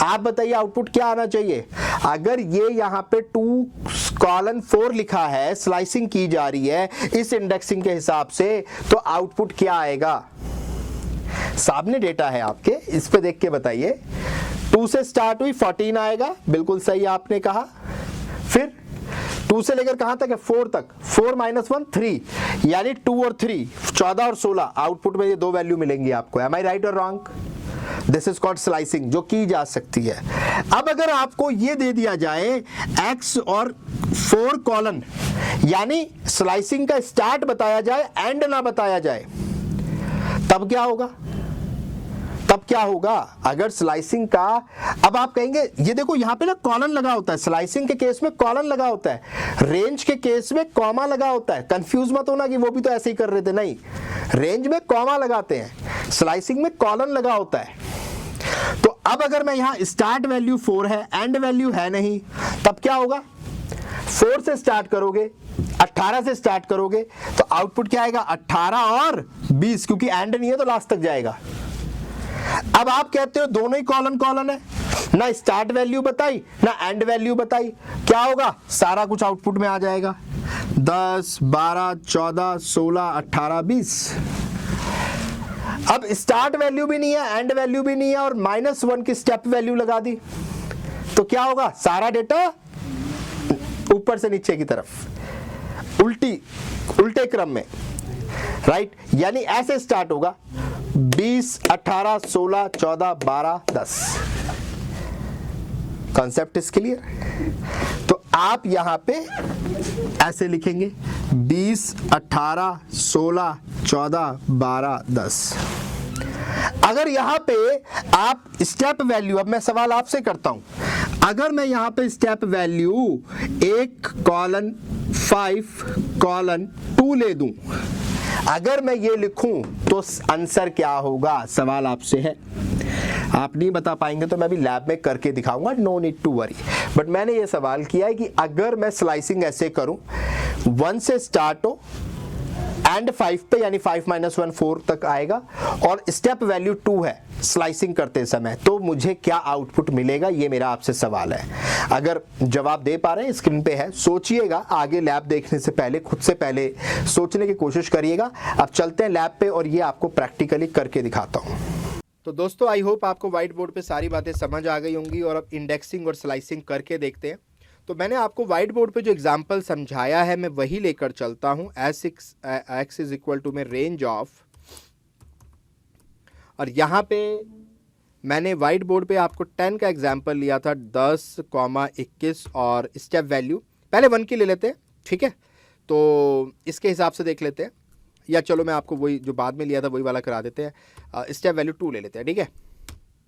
आप बताइए आउटपुट क्या आना चाहिए। अगर ये यहाँ पे 2:4 लिखा है, स्लाइसिंग की जा रही है इस इंडेक्सिंग के हिसाब से, तो आउटपुट क्या आएगा। सामने डेटा है आपके, इस पे देख के बताइए। 2 से स्टार्ट हुई 14 आएगा, बिल्कुल सही आपने कहा। फिर 2 से लेकर कहां तक है 4 तक, 4 - 1 3, यानी 2 और 3 14 और 16, आउटपुट में ये 2 वैल्यू मिलेंगी आपको। एम आई राइट और wrong. This is called slicing, जो की जा सकती है। अब अगर आपको ये दे दिया जाए x और 4 कॉलन, यानी स्लाइसिंग का स्टार्ट बताया जाए एंड ना बताया जाए, तब क्या होगा, तब क्या होगा। अगर स्लाइसिंग का, अब आप कहेंगे ये देखो यहाँ पे ना कॉलन लगा होता है, स्लाइसिंग के केस में कॉलन लगा होता है, रेंज के केस में कॉमा लगा होता है। कंफ्यूज मत होना कि वो भी तो ऐसे ही कर रहे थे, नहीं, रेंज में कॉमा लगाते हैं, स्लाइसिंग में कॉलन लगा होता है। तो अब अगर मैं यहाँ स्टार्ट वैल्यू 4 है, एंड वैल्यू है नहीं, तब क्या होगा, 4 से स्टार्ट करोगे, 18 से स्टार्ट करोगे, तो आउटपुट क्या आएगा 18 और 20, क्योंकि एंड नहीं है तो लास्ट तक जाएगा। अब आप कहते हो दोनों ही कॉलन कॉलन है, ना स्टार्ट वैल्यू बताई ना एंड वैल्यू बताई, क्या होगा, सारा कुछ आउटपुट में आ जाएगा, 10 12 14 16 18 20। अब स्टार्ट वैल्यू भी नहीं है, एंड वैल्यू भी नहीं है, और -1 की स्टेप वैल्यू लगा दी, तो क्या होगा, सारा डेटा ऊपर से नीचे की तरफ, उल्टे क्रम में, राइट। यानी ऐसे स्टार्ट होगा 20, 18, 16, 14, 12, 10। Concept is clear. तो आप यहां पे ऐसे लिखेंगे 20, 18, 16, 14, 12, 10। अगर यहां पे आप स्टेप वैल्यू, अब मैं सवाल आपसे करता हूं, अगर मैं यहां पे स्टेप वैल्यू 1:5:2 ले दूं, अगर मैं ये लिखूं तो आंसर क्या होगा? सवाल आपसे है, आप नहीं बता पाएंगे तो मैं भी लैब में करके दिखाऊंगा, no need to worry. But मैंने ये सवाल किया है कि अगर मैं स्लाइसिंग ऐसे करूं, 1 से स्टार्ट हो एंड 5 पे, यानी 5 - 1 4 तक आएगा, और स्टेप वैल्यू 2 है स्लाइसिंग करते समय, तो मुझे क्या आउटपुट मिलेगा? ये मेरा आपसे सवाल है। अगर जवाब दे पा रहे हैं, स्क्रीन पे है, सोचिएगा, आगे लैब देखने से पहले खुद से पहले सोचने की कोशिश करिएगा। अब चलते हैं लैब पे और ये आपको प्रैक्टिकली करके दिखाता हूँ। तो दोस्तों आई होप आपको व्हाइट बोर्ड पे सारी बातें समझ आ गई होंगी, और अब इंडेक्सिंग और स्लाइसिंग करके देखते हैं। तो मैंने आपको व्हाइट बोर्ड पे जो एग्जांपल समझाया है मैं वही लेकर चलता हूँ। x इज इक्वल टू में रेंज ऑफ, और यहाँ पे मैंने व्हाइट बोर्ड पे आपको 10 का एग्जांपल लिया था, 10, 21, और स्टेप वैल्यू पहले 1 की ले लेते हैं, ठीक है। तो इसके हिसाब से देख लेते हैं, या चलो मैं आपको वही जो बाद में लिया था वही वाला करा देते हैं। स्टेप वैल्यू 2 ले लेते हैं, ठीक है।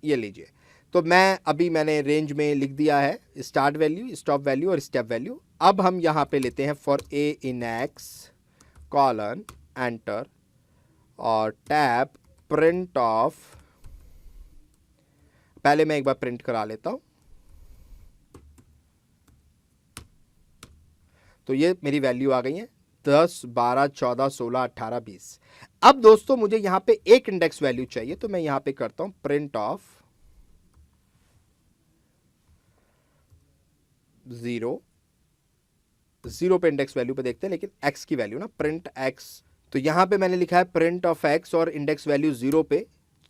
ये लीजिए, तो मैंने रेंज में लिख दिया है स्टार्ट वैल्यू, स्टॉप वैल्यू और स्टेप वैल्यू। अब हम यहाँ पे लेते हैं for a in x colon enter और टैब प्रिंट ऑफ। पहले मैं एक बार प्रिंट करा लेता हूं। तो ये मेरी वैल्यू आ गई है 10, 12, 14, 16, 18, 20। अब दोस्तों मुझे यहां पे एक इंडेक्स वैल्यू चाहिए, तो मैं यहां पे करता हूं प्रिंट ऑफ 0 पे इंडेक्स वैल्यू पे देखते हैं, लेकिन x की वैल्यू ना, प्रिंट x। तो यहां पे मैंने लिखा है प्रिंट ऑफ x और इंडेक्स वैल्यू 0 पे,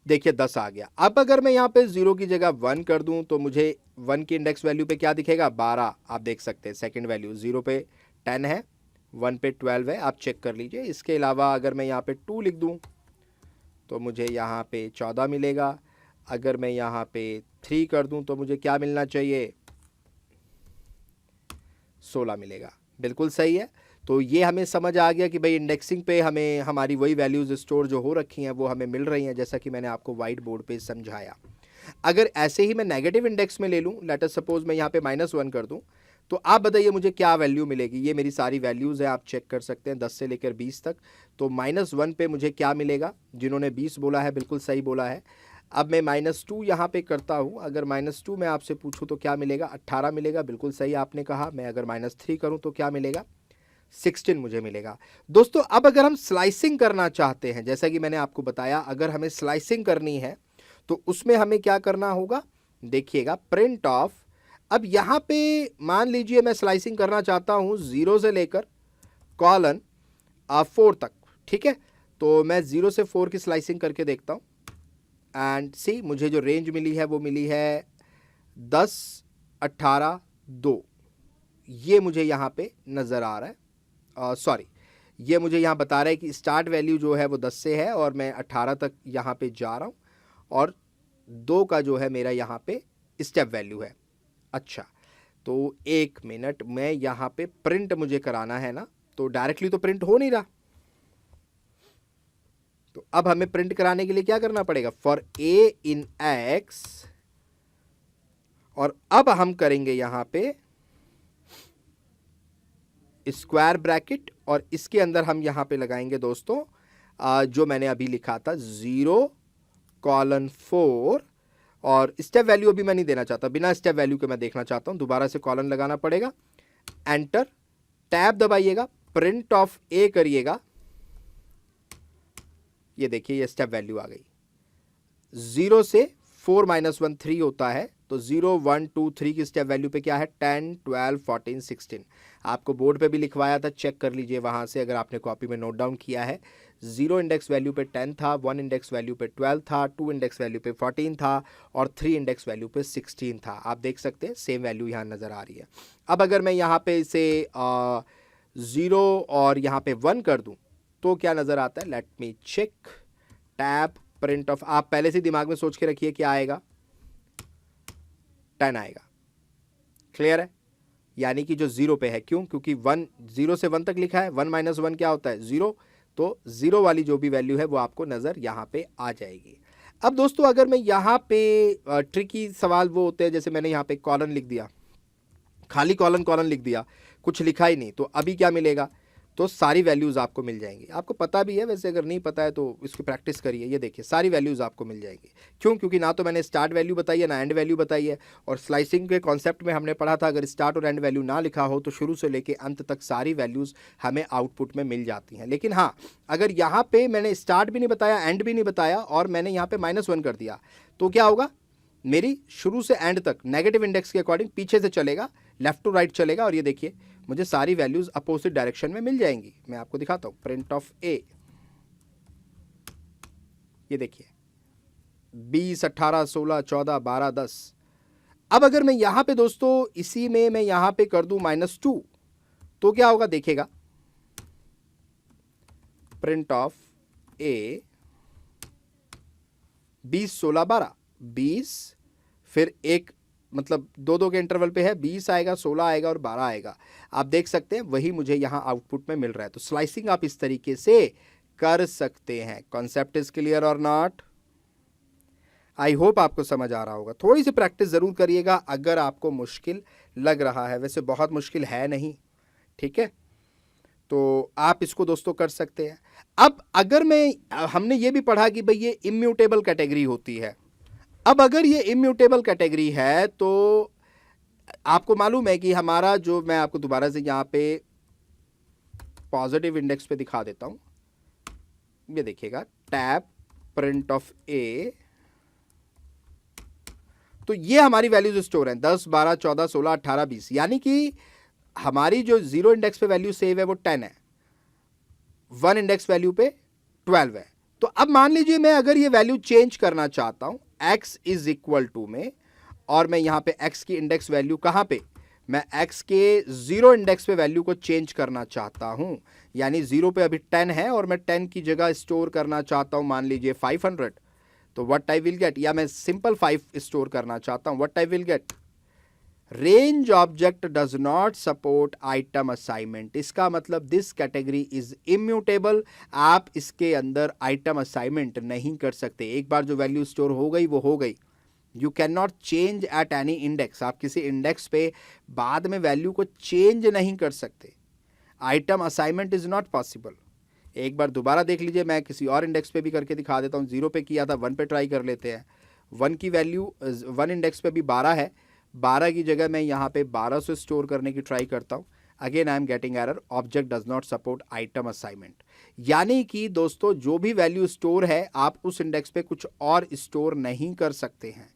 देखिए 10 आ गया। अब अगर मैं यहां पे 0 की जगह 1 कर दूं तो मुझे 1 की इंडेक्स वैल्यू पे क्या दिखेगा? 12। आप देख सकते हैं सेकंड वैल्यू 0 पे 10 है, 1 पे 12 है, आप चेक कर लीजिए। इसके अलावा अगर मैं यहाँ पे 2 लिख दूं तो मुझे यहाँ पे 14 मिलेगा। अगर मैं यहाँ पे 3 कर दूं तो मुझे क्या मिलना चाहिए? 16 मिलेगा। बिल्कुल सही है। तो ये हमें समझ आ गया कि भाई इंडेक्सिंग पे हमें हमारी वही वैल्यूज़ स्टोर जो हो रखी हैं वो हमें मिल रही हैं, जैसा कि मैंने आपको वाइट बोर्ड पे समझाया। अगर ऐसे ही मैं नेगेटिव इंडेक्स में ले लूँ, लेट अस सपोज मैं यहाँ पे -1 कर दूँ, तो आप बताइए मुझे क्या वैल्यू मिलेगी? ये मेरी सारी वैल्यूज़ है, आप चेक कर सकते हैं 10 से लेकर 20 तक। तो -1 पे मुझे क्या मिलेगा? जिन्होंने 20 बोला है बिल्कुल सही बोला है। अब मैं -2 यहाँ पे करता हूँ। अगर -2 मैं आपसे पूछूँ तो क्या मिलेगा? 18 मिलेगा, बिल्कुल सही आपने कहा। मैं अगर -3 करूँ तो क्या मिलेगा? 16 मुझे मिलेगा। दोस्तों अब अगर हम स्लाइसिंग करना चाहते हैं, जैसा कि मैंने आपको बताया, अगर हमें स्लाइसिंग करनी है तो उसमें हमें क्या करना होगा? देखिएगा प्रिंट ऑफ। अब यहाँ पे मान लीजिए मैं स्लाइसिंग करना चाहता हूँ 0 से लेकर कॉलन 4 तक, ठीक है। तो मैं 0 से 4 की स्लाइसिंग करके देखता हूँ, एंड सी मुझे जो रेंज मिली है वो मिली है 10, 18, 2। ये मुझे यहाँ पे नज़र आ रहा है। सॉरी, ये मुझे यहाँ बता रहा है कि स्टार्ट वैल्यू जो है वो 10 से है और मैं 18 तक यहाँ पे जा रहा हूँ, और 2 का जो है मेरा यहाँ पे स्टेप वैल्यू है। अच्छा, तो 1 मिनट, मैं यहाँ पे प्रिंट मुझे कराना है ना, तो डायरेक्टली तो प्रिंट हो नहीं रहा। तो अब हमें प्रिंट कराने के लिए क्या करना पड़ेगा? फॉर ए इन एक्स, और अब हम करेंगे यहाँ पे स्क्वायर ब्रैकेट, और इसके अंदर हम यहाँ पे लगाएंगे दोस्तों जो मैंने अभी लिखा था 0:4, और स्टेप वैल्यू अभी मैं नहीं देना चाहता, बिना स्टेप वैल्यू के मैं देखना चाहता हूँ। दोबारा से कॉलन लगाना पड़ेगा, एंटर, टैब दबाइएगा, प्रिंट ऑफ ए करिएगा। ये देखिए ये स्टेप वैल्यू आ गई। 0 से 4 - 1 3 होता है, तो 0, 1, 2, 3 की स्टेप वैल्यू पे क्या है? 10, 12, 14, 16। आपको बोर्ड पे भी लिखवाया था, चेक कर लीजिए वहाँ से अगर आपने कॉपी में नोट डाउन किया है। 0 इंडेक्स वैल्यू पे 10 था, 1 इंडेक्स वैल्यू पे 12 था, 2 इंडेक्स वैल्यू पे 14 था और 3 इंडेक्स वैल्यू पे 16 था। आप देख सकते हैं सेम वैल्यू यहाँ नज़र आ रही है। अब अगर मैं यहाँ पे इसे 0 और यहाँ पे 1 कर दूँ तो क्या नज़र आता है? Let me check. Tab print of, आप पहले से दिमाग में सोच के रखिए क्या आएगा, 10 आएगा। क्लियर है? यानी कि जो 0 पे है, क्यों? क्योंकि 1 0 से 1 तक लिखा है, 1 - 1 क्या होता है? 0। तो 0 वाली जो भी वैल्यू है वो आपको नज़र यहाँ पे आ जाएगी। अब दोस्तों अगर मैं यहाँ पे ट्रिकी सवाल वो होते हैं, जैसे मैंने यहाँ पे कॉलन लिख दिया, खाली कॉलन कॉलन लिख दिया, कुछ लिखा ही नहीं, तो अभी क्या मिलेगा? तो सारी वैल्यूज़ आपको मिल जाएंगी। आपको पता भी है वैसे, अगर नहीं पता है तो इसकी प्रैक्टिस करिए। ये देखिए सारी वैल्यूज़ आपको मिल जाएंगी। क्यों? क्योंकि ना तो मैंने स्टार्ट वैल्यू बताई है ना एंड वैल्यू बताई है। और स्लाइसिंग के कॉन्सेप्ट में हमने पढ़ा था अगर स्टार्ट और एंड वैल्यू ना लिखा हो तो शुरू से लेके अंत तक सारी वैल्यूज़ हमें आउटपुट में मिल जाती हैं। लेकिन हाँ, अगर यहाँ पे मैंने स्टार्ट भी नहीं बताया, एंड भी नहीं बताया और मैंने यहाँ पे -1 कर दिया तो क्या होगा? मेरी शुरू से एंड तक नेगेटिव इंडेक्स के अकॉर्डिंग पीछे से चलेगा, लेफ्ट टू राइट चलेगा और ये देखिए मुझे सारी वैल्यूज अपोजिट डायरेक्शन में मिल जाएंगी। मैं आपको दिखाता हूं, प्रिंट ऑफ ए, ये देखिए 20, 18, 16, 14, 12, 10। अब अगर मैं यहां पे दोस्तों इसी में मैं यहां पे कर दूं -2 तो क्या होगा? देखिएगा, प्रिंट ऑफ ए 20, 16, 12, 20 फिर एक मतलब 2-2 के इंटरवल पे है, 20 आएगा, 16 आएगा और 12 आएगा। आप देख सकते हैं वही मुझे यहाँ आउटपुट में मिल रहा है। तो स्लाइसिंग आप इस तरीके से कर सकते हैं। कॉन्सेप्ट इज क्लियर और नॉट? आई होप आपको समझ आ रहा होगा। थोड़ी सी प्रैक्टिस ज़रूर करिएगा अगर आपको मुश्किल लग रहा है, वैसे बहुत मुश्किल है नहीं, ठीक है? तो आप इसको दोस्तों कर सकते हैं। अब अगर हमने ये भी पढ़ा कि भाई ये इम्यूटेबल कैटेगरी होती है। अब अगर ये इम्यूटेबल कैटेगरी है तो आपको मालूम है कि हमारा जो, मैं आपको दोबारा से यहाँ पे पॉजिटिव इंडेक्स पे दिखा देता हूँ, ये देखिएगा, टैब प्रिंट ऑफ ए, तो ये हमारी वैल्यूज स्टोर हैं 10, 12, 14, 16, 18, 20। यानी कि हमारी जो 0 इंडेक्स पे वैल्यू सेव है वो 10 है, 1 इंडेक्स वैल्यू पे 12 है। तो अब मान लीजिए मैं अगर ये वैल्यू चेंज करना चाहता हूं x इज इक्वल टू में, और मैं यहां पे x की इंडेक्स वैल्यू कहां पे, मैं x के 0 इंडेक्स पे वैल्यू को चेंज करना चाहता हूं, यानी 0 पे अभी 10 है और मैं 10 की जगह स्टोर करना चाहता हूं मान लीजिए 500, तो व्हाट आई विल गेट, या मैं सिंपल 5 स्टोर करना चाहता हूं, what I will get, range object does not support item assignment. इसका मतलब दिस कैटेगरी इज इम्यूटेबल, आप इसके अंदर आइटम असाइनमेंट नहीं कर सकते। एक बार जो वैल्यू स्टोर हो गई वो हो गई, you can not change at any index. आप किसी इंडेक्स पे बाद में वैल्यू को चेंज नहीं कर सकते। Item assignment is not possible. एक बार दोबारा देख लीजिए, मैं किसी और इंडेक्स पे भी करके दिखा देता हूँ। 0 पे किया था, 1 पे ट्राई कर लेते हैं। 1 की वैल्यू 1 इंडेक्स पे भी 12 है, 12 की जगह मैं यहाँ पे 12 से स्टोर करने की ट्राई करता हूँ। Again I am getting error, object does not support item assignment. यानी कि दोस्तों जो भी वैल्यू स्टोर है आप उस इंडेक्स पे कुछ और स्टोर नहीं कर सकते हैं।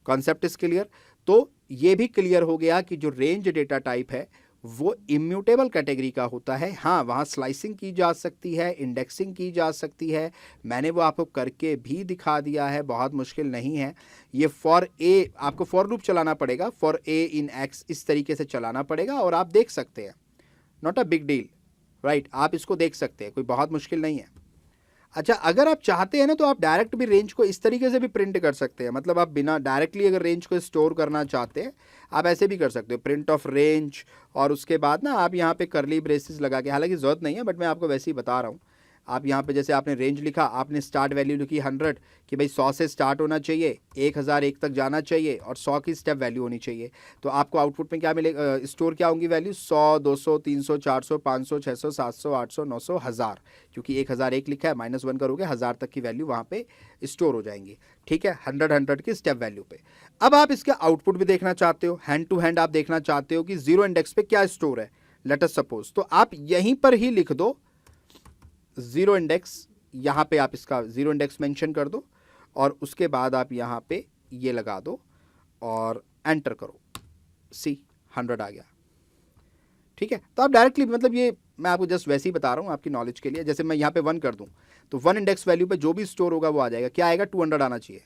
Concept is clear? तो ये भी क्लियर हो गया कि जो रेंज डेटा टाइप है वो इम्यूटेबल कैटेगरी का होता है। हाँ, वहाँ स्लाइसिंग की जा सकती है, इंडेक्सिंग की जा सकती है, मैंने वो आपको करके भी दिखा दिया है, बहुत मुश्किल नहीं है। ये फॉर ए, आपको फॉर लूप चलाना पड़ेगा, फॉर ए इन एक्स इस तरीके से चलाना पड़ेगा और आप देख सकते हैं, not a big deal, right? आप इसको देख सकते हैं, कोई बहुत मुश्किल नहीं है। अच्छा, अगर आप चाहते हैं ना तो आप डायरेक्ट भी रेंज को इस तरीके से भी प्रिंट कर सकते हैं। मतलब आप बिना डायरेक्टली अगर रेंज को स्टोर करना चाहते हैं आप ऐसे भी कर सकते हो, प्रिंट ऑफ रेंज, और उसके बाद ना आप यहाँ पे करली ब्रेसेस लगा के, हालांकि ज़रूरत नहीं है बट मैं आपको वैसे ही बता रहा हूँ। आप यहाँ पे जैसे आपने रेंज लिखा, आपने स्टार्ट वैल्यू लिखी 100 कि भाई 100 से स्टार्ट होना चाहिए, 1001 तक जाना चाहिए और 100 की स्टेप वैल्यू होनी चाहिए। तो आपको आउटपुट में क्या मिलेगा, स्टोर क्या होंगी वैल्यू, 100, 200, 300, 400, 500, 600, 700, 800, 900, 1000, क्योंकि 1001 लिखा है, -1 करोगे 1000 तक की वैल्यू वहाँ पे स्टोर हो जाएंगी। ठीक है, 100 की स्टेप वैल्यू पे। अब आप इसका आउटपुट भी देखना चाहते हो, हैंड टू हैंड आप देखना चाहते हो कि 0 इंडेक्स पे क्या स्टोर है, लेट अस सपोज, तो आप यहीं पर ही लिख दो 0 इंडेक्स, यहाँ पे आप इसका 0 इंडेक्स मेंशन कर दो और उसके बाद आप यहाँ पे ये लगा दो और एंटर करो, सी 100 आ गया। ठीक है, तो आप डायरेक्टली, मतलब ये मैं आपको जस्ट वैसे ही बता रहा हूँ आपकी नॉलेज के लिए। जैसे मैं यहाँ पे 1 कर दूँ तो 1 इंडेक्स वैल्यू पे जो भी स्टोर होगा वो आ जाएगा। क्या आएगा? 200 आना चाहिए।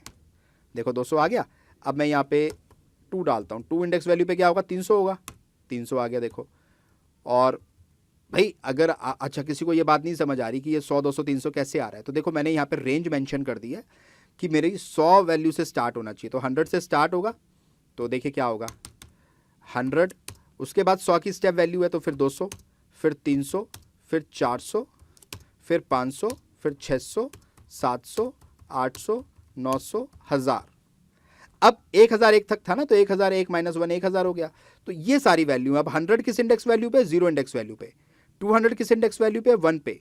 देखो 200 आ गया। अब मैं यहाँ पे 2 डालता हूँ, 2 इंडेक्स वैल्यू पे क्या होगा? 300 होगा। 300 आ गया देखो। और भाई अगर अच्छा किसी को ये बात नहीं समझ आ रही कि ये 100 200 300 कैसे आ रहा है, तो देखो मैंने यहाँ पे रेंज मेंशन कर दी है कि मेरी 100 वैल्यू से स्टार्ट होना चाहिए। तो 100 से स्टार्ट होगा तो देखिए क्या होगा? 100, उसके बाद 100 की स्टेप वैल्यू है तो फिर 200, फिर 300, फिर 400, फिर 500, फिर 600, 700, 800, 900, 1000। अब 1001 तक था ना, तो 1001 माइनस 1 1000 हो गया। तो ये सारी वैल्यू अब 100 किस इंडेक्स वैल्यू पे? 0 इंडेक्स वैल्यू पे। 200 किस इंडेक्स वैल्यू पे? 1 पे।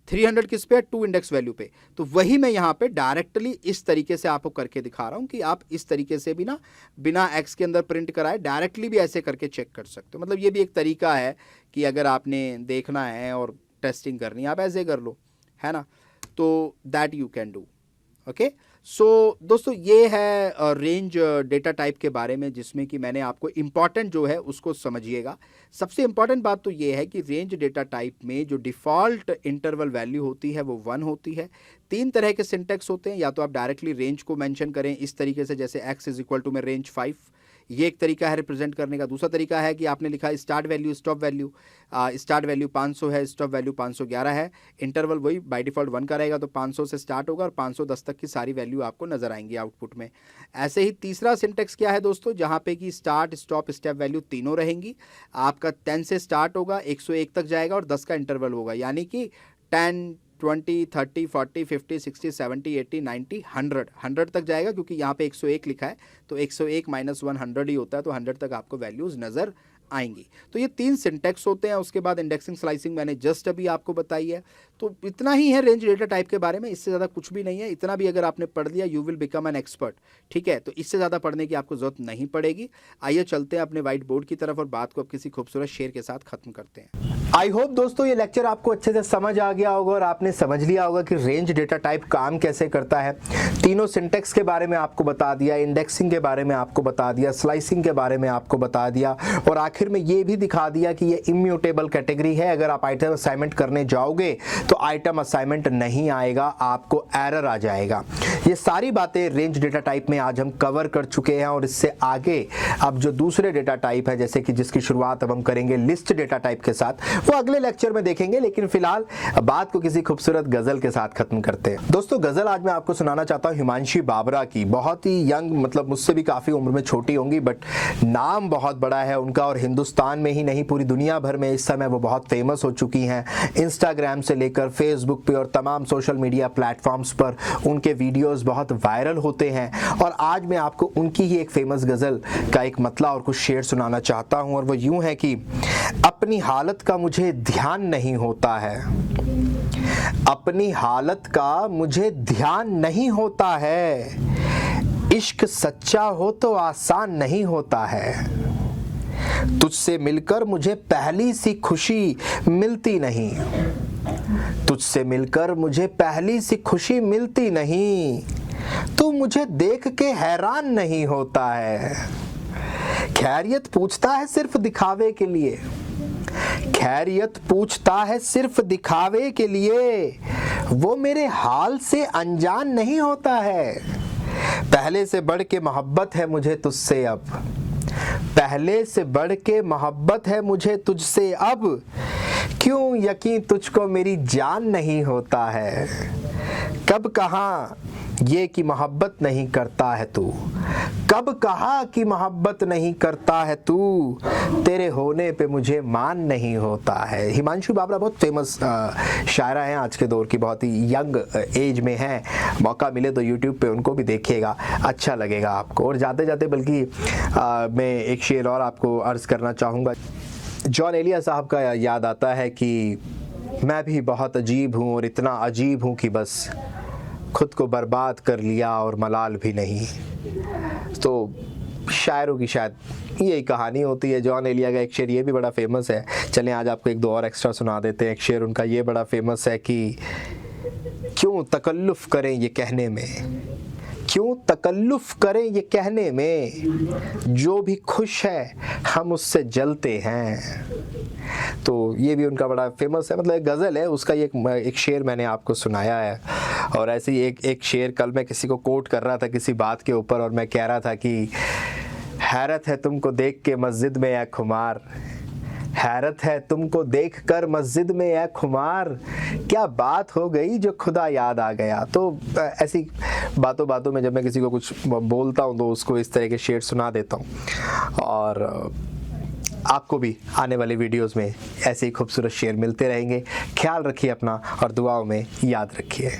300 किस पे? 2 इंडेक्स वैल्यू पे। तो वही मैं यहाँ पे डायरेक्टली इस तरीके से आपको करके दिखा रहा हूँ कि आप इस तरीके से भी ना बिना एक्स के अंदर प्रिंट कराए डायरेक्टली भी ऐसे करके चेक कर सकते हो। मतलब ये भी एक तरीका है कि अगर आपने देखना है और टेस्टिंग करनी है आप ऐसे कर लो, है ना। तो that you can do. Okay, so दोस्तों ये है रेंज डेटा टाइप के बारे में, जिसमें कि मैंने आपको इम्पॉर्टेंट जो है उसको समझिएगा। सबसे इम्पॉर्टेंट बात तो ये है कि रेंज डेटा टाइप में जो डिफ़ॉल्ट इंटरवल वैल्यू होती है वो 1 होती है। 3 तरह के सिंटेक्स होते हैं, या तो आप डायरेक्टली रेंज को मेंशन करें इस तरीके से, जैसे x इज इक्वल टू में रेंज 5, ये एक तरीका है रिप्रेजेंट करने का। दूसरा तरीका है कि आपने लिखा start value stop value, start value 500 है, स्टॉप वैल्यू 511 है, इंटरवल वही बाय डिफ़ॉल्ट 1 का रहेगा, तो 500 से स्टार्ट होगा और 510 तक की सारी वैल्यू आपको नजर आएंगी आउटपुट में। ऐसे ही तीसरा सिंटेक्स क्या है दोस्तों, जहाँ पे कि स्टार्ट स्टॉप स्टेप वैल्यू तीनों रहेंगी। आपका 10 से स्टार्ट होगा, 101 तक जाएगा और 10 का इंटरवल होगा, यानी कि 10 20 30 40 50 60 70 80 90 100 तक जाएगा, क्योंकि यहाँ पे 101 लिखा है तो 101 माइनस 100 ही होता है, तो 100 तक आपको वैल्यूज़ नज़र आएंगी। तो ये 3 सिंटेक्स होते हैं। उसके बाद इंडेक्सिंग स्लाइसिंग मैंने जस्ट अभी आपको बताई है। तो इतना ही है रेंज डेटा टाइप के बारे में, इससे ज़्यादा कुछ भी नहीं है। इतना भी अगर आपने पढ़ लिया you will become an expert, ठीक है। तो इससे ज़्यादा पढ़ने की आपको ज़रूरत नहीं पड़ेगी। आइए चलते हैं अपने व्हाइट बोर्ड की तरफ और बात को अब किसी खूबसूरत शेर के साथ ख़त्म करते हैं। आई होप दोस्तों ये लेक्चर आपको अच्छे से समझ आ गया होगा और आपने समझ लिया होगा कि रेंज डेटा टाइप काम कैसे करता है। तीनों सिंटेक्स के बारे में आपको बता दिया, इंडेक्सिंग के बारे में आपको बता दिया, स्लाइसिंग के बारे में आपको बता दिया, और आखिर में ये भी दिखा दिया कि ये इम्यूटेबल कैटेगरी है। अगर आप आइटम असाइनमेंट करने जाओगे तो आइटम असाइनमेंट नहीं आएगा, आपको एरर आ जाएगा। ये सारी बातें रेंज डेटा टाइप में आज हम कवर कर चुके हैं, और इससे आगे अब जो दूसरे डेटा टाइप है, जैसे कि जिसकी शुरुआत अब हम करेंगे लिस्ट डेटा टाइप के साथ, वो अगले लेक्चर में देखेंगे। लेकिन फिलहाल बात को किसी खूबसूरत गजल के साथ खत्म करते हैं। दोस्तों गजल आज मैं आपको सुनाना चाहता हूँ हिमांशी बाबरा की। बहुत ही यंग, मतलब मुझसे भी काफी उम्र में छोटी होंगी, बट नाम बहुत बड़ा है उनका, और हिंदुस्तान में ही नहीं पूरी दुनिया भर में इस समय वो बहुत फेमस हो चुकी हैं। इंस्टाग्राम से लेकर फेसबुक पे और तमाम सोशल मीडिया प्लेटफॉर्म्स पर उनके वीडियोस बहुत वायरल होते हैं। और आज मैं आपको उनकी ही एक फेमस गजल का एक मतला और कुछ शेर सुनाना चाहता हूं, और वो यूं है कि अपनी हालत का मुझे ध्यान नहीं होता है, अपनी हालत का मुझे ध्यान नहीं होता है, इश्क सच्चा हो तो आसान नहीं होता है, तुझसे मिलकर मुझे पहली सी खुशी मिलती नहीं, तुझसे मिलकर मुझे पहली सी खुशी मिलती नहीं, तू मुझे देख के हैरान नहीं होता है, खैरियत पूछता है सिर्फ दिखावे के लिए, खैरियत पूछता है सिर्फ दिखावे के लिए, वो मेरे हाल से अनजान नहीं होता है, पहले से बढ़ के मोहब्बत है मुझे तुझसे अब, पहले से बढ़ के मोहब्बत है मुझे तुझसे अब, क्यों यकीन तुझको मेरी जान नहीं होता है, कब कहा ये कि मोहब्बत नहीं करता है तू, कब कहा कि मोहब्बत नहीं करता है तू, तेरे होने पे मुझे मान नहीं होता है। हिमांशु बाबरा बहुत फेमस शायरा हैं आज के दौर की, बहुत ही यंग एज में हैं। मौका मिले तो यूट्यूब पे उनको भी देखिएगा, अच्छा लगेगा आपको। और जाते जाते बल्कि मैं एक शेर और आपको अर्ज़ करना चाहूँगा। जॉन एलिया साहब का याद आता है कि मैं भी बहुत अजीब हूँ और इतना अजीब हूँ कि बस खुद को बर्बाद कर लिया और मलाल भी नहीं। तो शायरों की शायद यही कहानी होती है। जॉन एलिया का एक शेर ये भी बड़ा फेमस है, चलें आज आपको एक दो और एक्स्ट्रा सुना देते हैं। एक शेर उनका ये बड़ा फेमस है कि क्यों तकल्लुफ़ करें ये कहने में, क्यों तकल्लुफ़ करें ये कहने में, जो भी खुश है हम उससे जलते हैं, तो ये भी उनका बड़ा फेमस है, मतलब एक गज़ल है उसका, ये एक शेर मैंने आपको सुनाया है। और ऐसे ही एक शेर कल मैं किसी को कोट कर रहा था किसी बात के ऊपर, और मैं कह रहा था कि हैरत है तुमको देख के मस्जिद में या खुमार, हैरत है तुमको देख कर मस्जिद में या खुमार, क्या बात हो गई जो खुदा याद आ गया। तो ऐसी बातों बातों में जब मैं किसी को कुछ बोलता हूँ तो उसको इस तरह के शेर सुना देता हूँ। और आपको भी आने वाले वीडियोस में ऐसे ही खूबसूरत शेर मिलते रहेंगे। ख्याल रखिए अपना और दुआओं में याद रखिए।